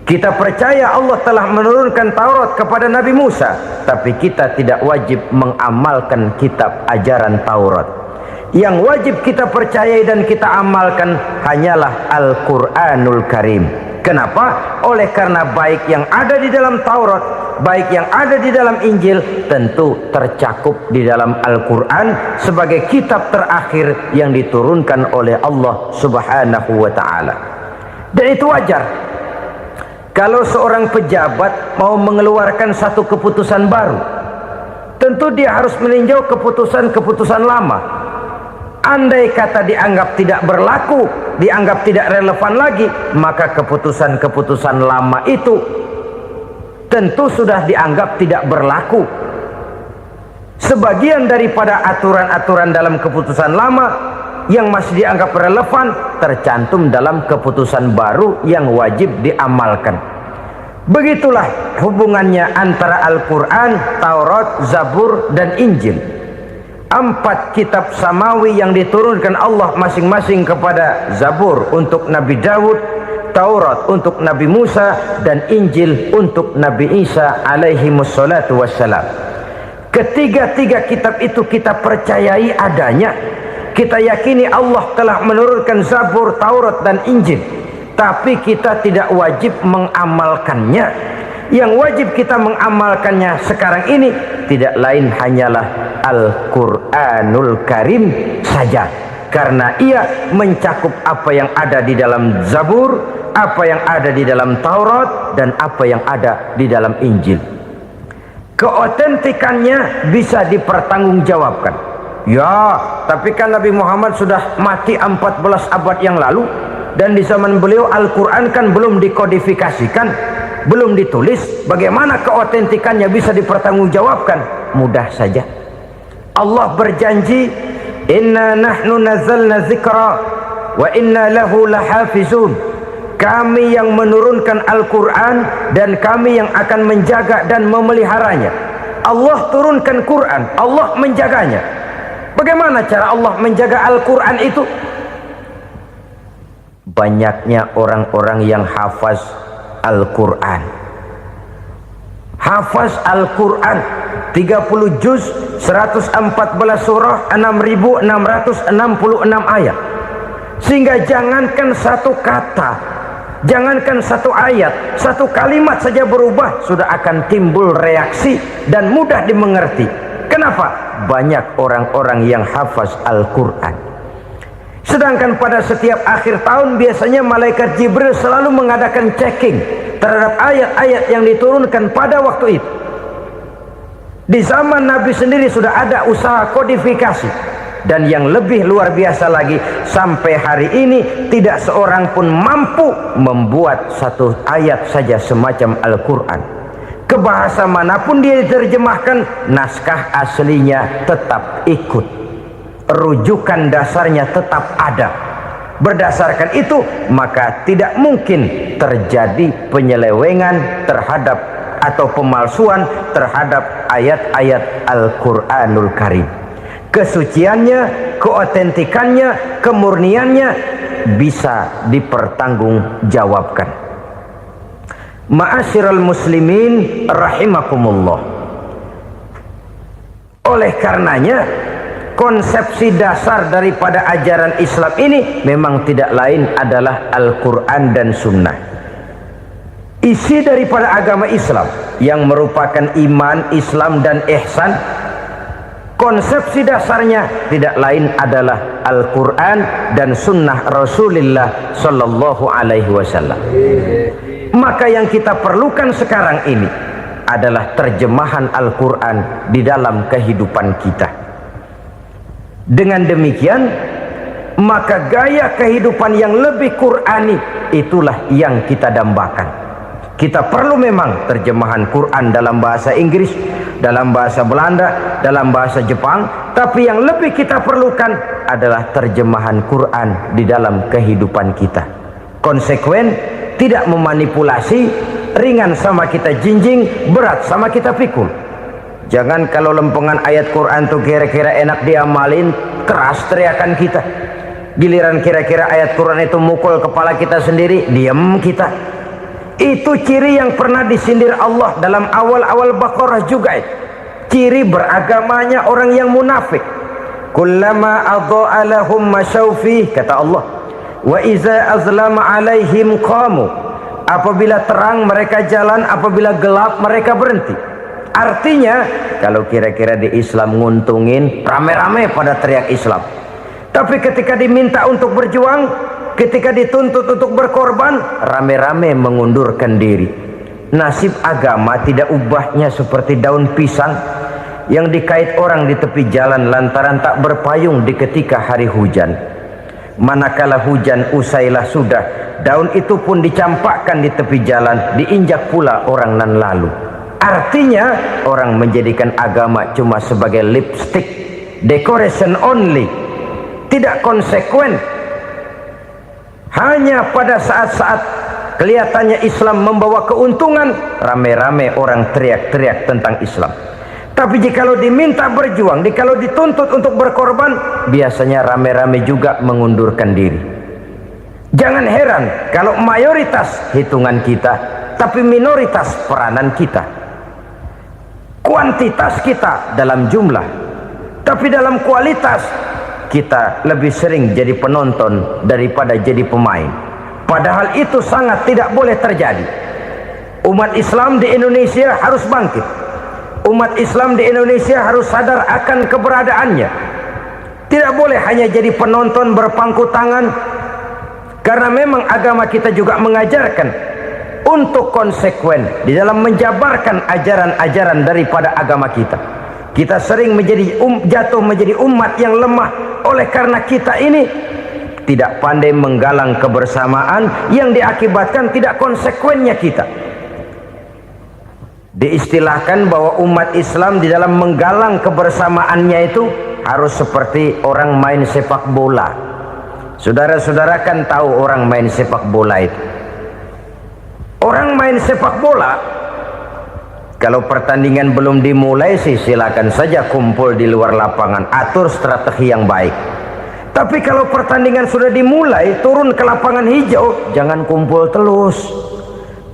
Kita percaya Allah telah menurunkan Taurat kepada Nabi Musa, tapi kita tidak wajib mengamalkan kitab ajaran Taurat. Yang wajib kita percayai dan kita amalkan hanyalah Al-Quranul Karim. Kenapa? Oleh karena baik yang ada di dalam Taurat, baik yang ada di dalam Injil, tentu tercakup di dalam Al-Quran sebagai kitab terakhir yang diturunkan oleh Allah Subhanahu wa ta'ala. Dan itu wajar. Kalau seorang pejabat mau mengeluarkan satu keputusan baru, tentu dia harus meninjau keputusan-keputusan lama. Andai kata dianggap tidak berlaku, dianggap tidak relevan lagi, maka keputusan-keputusan lama itu tentu sudah dianggap tidak berlaku. Sebagian daripada aturan-aturan dalam keputusan lama yang masih dianggap relevan tercantum dalam keputusan baru yang wajib diamalkan. Begitulah hubungannya antara Al-Quran, Taurat, Zabur, dan Injil. 4 kitab samawi yang diturunkan Allah masing-masing kepada Zabur untuk Nabi Daud, Taurat untuk Nabi Musa, dan Injil untuk Nabi Isa alaihi wassalatu wassalam. Ketiga-tiga kitab itu kita percayai adanya. Kita yakini Allah telah menurunkan Zabur, Taurat, dan Injil, tapi kita tidak wajib mengamalkannya. Yang wajib kita mengamalkannya sekarang ini tidak lain hanyalah Al-Quranul Karim saja, karena ia mencakup apa yang ada di dalam Zabur, apa yang ada di dalam Taurat, dan apa yang ada di dalam Injil. Keotentikannya bisa dipertanggungjawabkan. Ya, tapi kan Nabi Muhammad sudah mati 14 abad yang lalu, dan di zaman beliau Al-Quran kan belum dikodifikasikan, belum ditulis. Bagaimana keotentikannya bisa dipertanggungjawabkan? Mudah saja. Allah berjanji, inna nahnu nazzalna dzikra wa inna lahu lahafizun. Kami yang menurunkan Al-Quran dan kami yang akan menjaga dan memeliharanya. Allah turunkan Quran, Allah menjaganya. Bagaimana cara Allah menjaga Al-Quran itu? Banyaknya orang-orang yang hafaz Al-Quran. Hafaz Al-Quran 30 juz, 114 surah, 6.666 ayat. Sehingga jangankan satu kata, jangankan satu ayat, satu kalimat saja berubah sudah akan timbul reaksi dan mudah dimengerti. Kenapa? Banyak orang-orang yang hafaz Al-Quran. Sedangkan pada setiap akhir tahun biasanya malaikat Jibril selalu mengadakan checking terhadap ayat-ayat yang diturunkan pada waktu itu. Di zaman Nabi sendiri sudah ada usaha kodifikasi. Dan yang lebih luar biasa lagi, sampai hari ini tidak seorang pun mampu membuat satu ayat saja semacam Al-Quran. Ke bahasa manapun dia diterjemahkan, naskah aslinya tetap ikut, rujukan dasarnya tetap ada. Berdasarkan itu maka tidak mungkin terjadi penyelewengan terhadap atau pemalsuan terhadap ayat-ayat Al-Quranul Karim. Kesuciannya, keotentikannya, kemurniannya bisa dipertanggungjawabkan. Ma'asyiral muslimin rahimakumullah. Oleh karenanya, konsepsi dasar daripada ajaran Islam ini memang tidak lain adalah Al-Quran dan Sunnah. Isi daripada agama Islam yang merupakan iman, Islam dan ihsan, konsepsi dasarnya tidak lain adalah Al-Quran dan Sunnah Rasulullah Sallallahu Alaihi Wasallam. Maka yang kita perlukan sekarang ini adalah terjemahan Al-Quran di dalam kehidupan kita. Dengan demikian, maka gaya kehidupan yang lebih Qurani itulah yang kita dambakan. Kita perlu memang terjemahan Quran dalam bahasa Inggris, dalam bahasa Belanda, dalam bahasa Jepang, tapi yang lebih kita perlukan adalah terjemahan Quran di dalam kehidupan kita. Konsekuen, tidak memanipulasi, ringan sama kita jinjing, berat sama kita pikul. Jangan kalau lempengan ayat Quran tuh kira-kira enak diamalin, keras teriakan kita. Giliran kira-kira ayat Quran itu mukul kepala kita sendiri, diam kita. Itu ciri yang pernah disindir Allah dalam awal-awal Baqarah juga. Ciri beragamanya orang yang munafik. Kullama adha'a lahum masyawfih, kata Allah. Wa iza azlama alaihim qamu. Apabila terang mereka jalan, apabila gelap mereka berhenti. Artinya, kalau kira-kira di Islam nguntungin, rame-rame pada teriak Islam. Tapi ketika diminta untuk berjuang, ketika dituntut untuk berkorban, rame-rame mengundurkan diri. Nasib agama tidak ubahnya seperti daun pisang yang dikait orang di tepi jalan lantaran tak berpayung di ketika hari hujan. Manakala hujan usailah sudah, daun itu pun dicampakkan di tepi jalan, diinjak pula orang nan lalu. Artinya orang menjadikan agama cuma sebagai lipstick, decoration only, tidak konsekuen. Hanya pada saat-saat kelihatannya Islam membawa keuntungan, rame-rame orang teriak-teriak tentang Islam. Tapi jikalau diminta berjuang, jikalau dituntut untuk berkorban, biasanya rame-rame juga mengundurkan diri. Jangan heran kalau mayoritas hitungan kita, tapi minoritas peranan kita. Kuantitas kita dalam jumlah, tapi dalam kualitas kita lebih sering jadi penonton daripada jadi pemain. Padahal itu sangat tidak boleh terjadi. Umat Islam di Indonesia harus bangkit. Umat Islam di Indonesia harus sadar akan keberadaannya. Tidak boleh hanya jadi penonton berpangku tangan, karena memang agama kita juga mengajarkan untuk konsekuen di dalam menjabarkan ajaran-ajaran daripada agama kita. Kita sering jatuh menjadi umat yang lemah oleh karena kita ini tidak pandai menggalang kebersamaan yang diakibatkan tidak konsekuennya kita. Diistilahkan bahwa umat Islam di dalam menggalang kebersamaannya itu harus seperti orang main sepak bola. Saudara-saudara kan tahu orang main sepak bola itu. Orang main sepak bola, kalau pertandingan belum dimulai sih silakan saja kumpul di luar lapangan, atur strategi yang baik. Tapi kalau pertandingan sudah dimulai, turun ke lapangan hijau, jangan kumpul terus.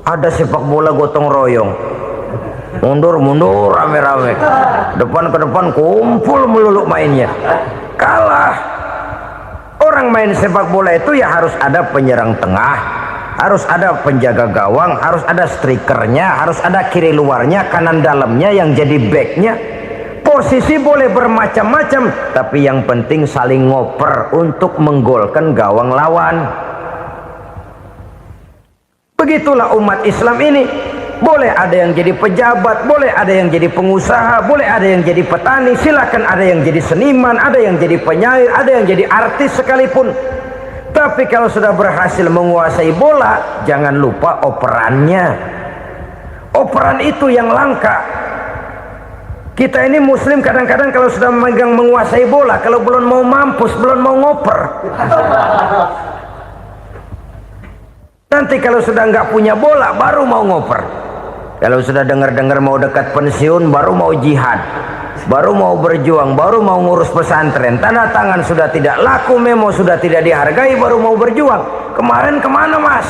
Ada sepak bola gotong royong, mundur-mundur rame-rame, depan ke depan kumpul melulu mainnya. Kalah. Orang main sepak bola itu ya harus ada penyerang tengah, harus ada penjaga gawang, harus ada strikernya, harus ada kiri luarnya, kanan dalamnya yang jadi backnya. Posisi boleh bermacam-macam, tapi yang penting saling ngoper untuk menggolkan gawang lawan. Begitulah umat Islam ini. Boleh ada yang jadi pejabat, boleh ada yang jadi pengusaha, boleh ada yang jadi petani, silakan ada yang jadi seniman, ada yang jadi penyair, ada yang jadi artis sekalipun. Tapi kalau sudah berhasil menguasai bola, jangan lupa operannya. Operan itu yang langka. Kita ini muslim kadang-kadang kalau sudah memegang menguasai bola, kalau belum mau mampus, belum mau ngoper. Nanti kalau sudah nggak punya bola, baru mau ngoper. Kalau sudah dengar-dengar mau dekat pensiun, baru mau jihad, baru mau berjuang, baru mau ngurus pesantren. Tanda tangan sudah tidak laku, memo sudah tidak dihargai, baru mau berjuang. Kemarin kemana mas?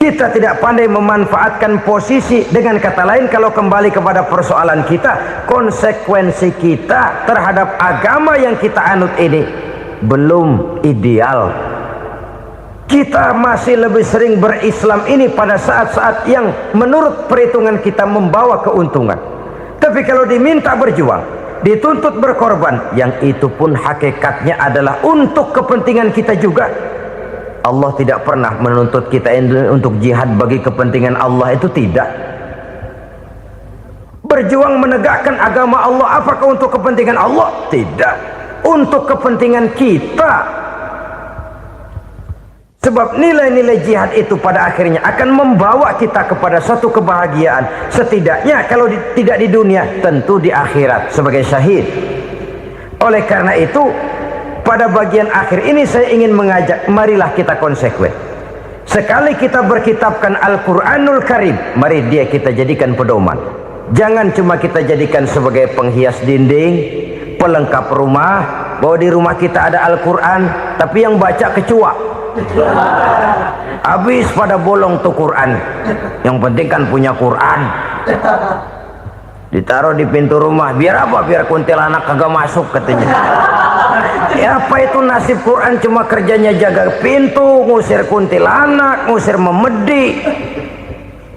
Kita tidak pandai memanfaatkan posisi. Dengan kata lain, kalau kembali kepada persoalan kita, konsekuensi kita terhadap agama yang kita anut ini belum ideal. Kita masih lebih sering berislam ini pada saat-saat yang menurut perhitungan kita membawa keuntungan. Tapi kalau diminta berjuang, dituntut berkorban, yang itu pun hakikatnya adalah untuk kepentingan kita juga. Allah tidak pernah menuntut kita untuk jihad bagi kepentingan Allah, itu tidak. Berjuang menegakkan agama Allah, apakah untuk kepentingan Allah? Tidak. Untuk kepentingan kita. Sebab nilai-nilai jihad itu pada akhirnya akan membawa kita kepada satu kebahagiaan. Setidaknya kalau tidak di dunia, tentu di akhirat sebagai syahid. Oleh karena itu, pada bagian akhir ini saya ingin mengajak, marilah kita konsekuen. Sekali kita berkitabkan Al-Quranul Karim, mari dia kita jadikan pedoman. Jangan cuma kita jadikan sebagai penghias dinding, pelengkap rumah, bahwa di rumah kita ada Al-Quran, tapi yang baca kecoa. Habis pada bolong tuh Quran. Yang penting kan punya Quran. Ditaruh di pintu rumah, biar apa? Biar kuntilanak kagak masuk katanya. Ya apa itu nasib Quran, cuma kerjanya jaga pintu, ngusir kuntilanak, ngusir memedi.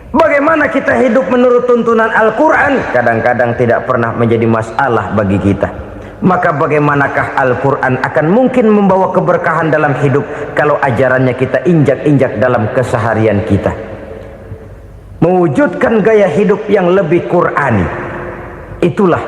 Bagaimana kita hidup menurut tuntunan Al-Quran? Kadang-kadang tidak pernah menjadi masalah bagi kita. Maka bagaimanakah Al-Quran akan mungkin membawa keberkahan dalam hidup kalau ajarannya kita injak-injak dalam keseharian kita? Mewujudkan gaya hidup yang lebih Qurani, itulah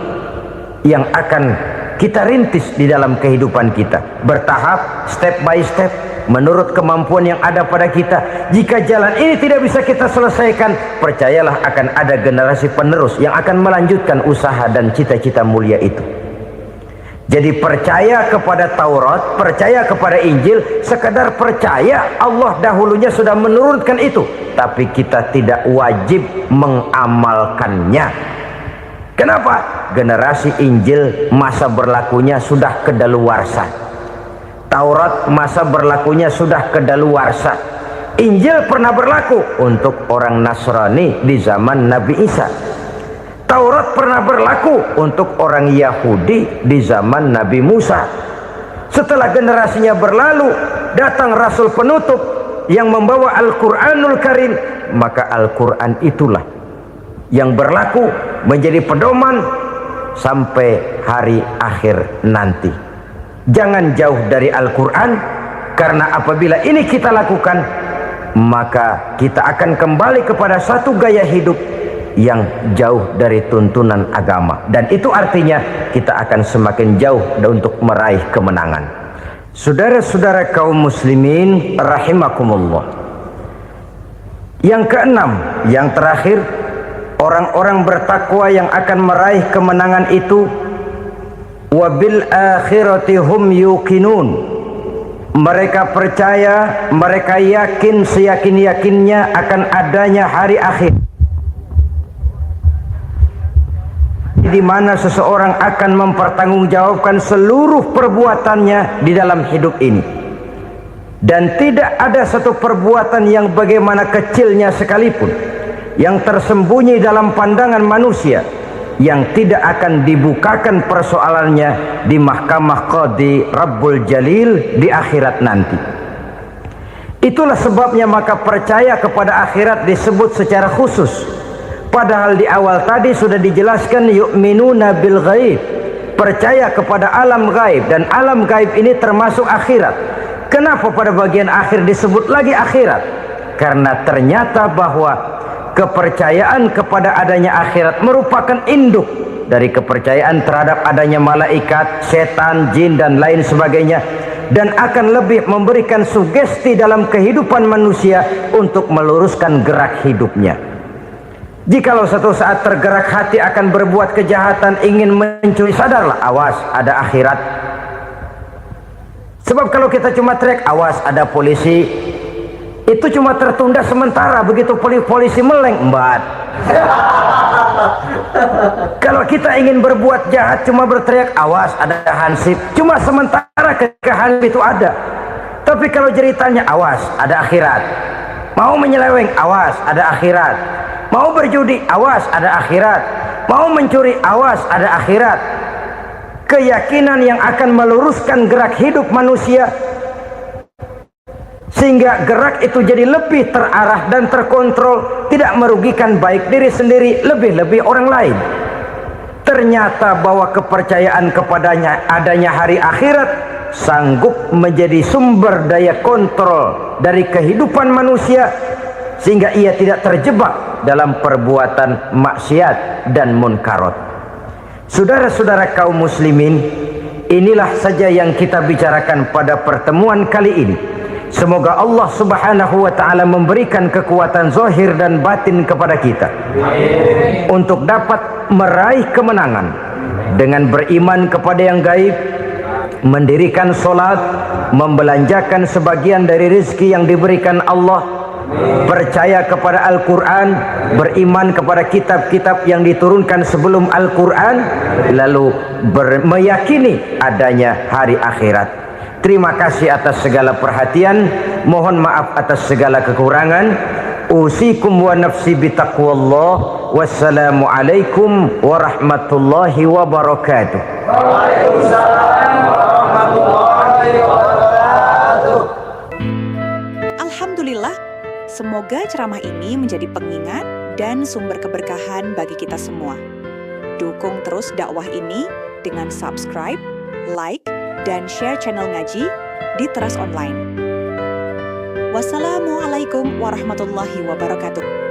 yang akan kita rintis di dalam kehidupan kita, bertahap, step by step, menurut kemampuan yang ada pada kita. Jika jalan ini tidak bisa kita selesaikan, percayalah akan ada generasi penerus yang akan melanjutkan usaha dan cita-cita mulia itu. Jadi percaya kepada Taurat, percaya kepada Injil, sekedar percaya Allah dahulunya sudah menurunkan itu, tapi kita tidak wajib mengamalkannya. Kenapa? Generasi Injil masa berlakunya sudah kedaluarsa. Taurat masa berlakunya sudah kedaluarsa. Injil pernah berlaku untuk orang Nasrani di zaman Nabi Isa. Taurat pernah berlaku untuk orang Yahudi di zaman Nabi Musa. Setelah generasinya berlalu, datang Rasul penutup yang membawa Al-Quranul Karim, maka Al-Quran itulah yang berlaku menjadi pedoman sampai hari akhir nanti. Jangan jauh dari Al-Quran, karena apabila ini kita lakukan, maka kita akan kembali kepada satu gaya hidup yang jauh dari tuntunan agama, dan itu artinya kita akan semakin jauh untuk meraih kemenangan. Saudara-saudara kaum muslimin rahimakumullah, yang keenam, yang terakhir, orang-orang bertakwa yang akan meraih kemenangan itu wabil akhirati hum yuqinun. Mereka percaya, mereka yakin seyakin-yakinnya akan adanya hari akhir, di mana seseorang akan mempertanggungjawabkan seluruh perbuatannya di dalam hidup ini, dan tidak ada satu perbuatan yang bagaimana kecilnya sekalipun yang tersembunyi dalam pandangan manusia yang tidak akan dibukakan persoalannya di mahkamah Qadi Rabbul Jalil di akhirat nanti. Itulah sebabnya maka percaya kepada akhirat disebut secara khusus, padahal di awal tadi sudah dijelaskan yu'minuna bil ghaib, percaya kepada alam gaib, dan alam gaib ini termasuk akhirat. Kenapa pada bagian akhir disebut lagi akhirat? Karena ternyata bahwa kepercayaan kepada adanya akhirat merupakan induk dari kepercayaan terhadap adanya malaikat, setan, jin, dan lain sebagainya, dan akan lebih memberikan sugesti dalam kehidupan manusia untuk meluruskan gerak hidupnya. Jikalau satu saat tergerak hati akan berbuat kejahatan, ingin mencuri, sadarlah, awas ada akhirat. Sebab kalau kita cuma teriak awas ada polisi, itu cuma tertunda sementara, begitu polisi meleng, embat. Kalau kita ingin berbuat jahat cuma berteriak awas ada hansip, cuma sementara ketika hansip itu ada. Tapi kalau ceritanya awas ada akhirat, mau menyeleweng awas ada akhirat, mau berjudi awas ada akhirat, mau mencuri awas ada akhirat. Keyakinan yang akan meluruskan gerak hidup manusia sehingga gerak itu jadi lebih terarah dan terkontrol, tidak merugikan baik diri sendiri, lebih-lebih orang lain. Ternyata bahwa kepercayaan kepadanya adanya hari akhirat sanggup menjadi sumber daya kontrol dari kehidupan manusia, sehingga ia tidak terjebak dalam perbuatan maksiat dan munkarat. Saudara-saudara kaum muslimin, inilah saja yang kita bicarakan pada pertemuan kali ini. Semoga Allah subhanahu wa ta'ala memberikan kekuatan zahir dan batin kepada kita untuk dapat meraih kemenangan dengan beriman kepada yang gaib, mendirikan solat, membelanjakan sebagian dari rezeki yang diberikan Allah, percaya kepada Al-Quran, beriman kepada kitab-kitab yang diturunkan sebelum Al-Quran, lalu meyakini adanya hari akhirat. Terima kasih atas segala perhatian, mohon maaf atas segala kekurangan. Usikum wa nafsi bitaqwallah. Wassalamu alaikum warahmatullahi wabarakatuh. Waalaikumsalam warahmatullahi wabarakatuh. Alhamdulillah, semoga ceramah ini menjadi pengingat dan sumber keberkahan bagi kita semua. Dukung terus dakwah ini dengan subscribe, like, dan share channel ngaji di Teras Online. Wassalamualaikum warahmatullahi wabarakatuh.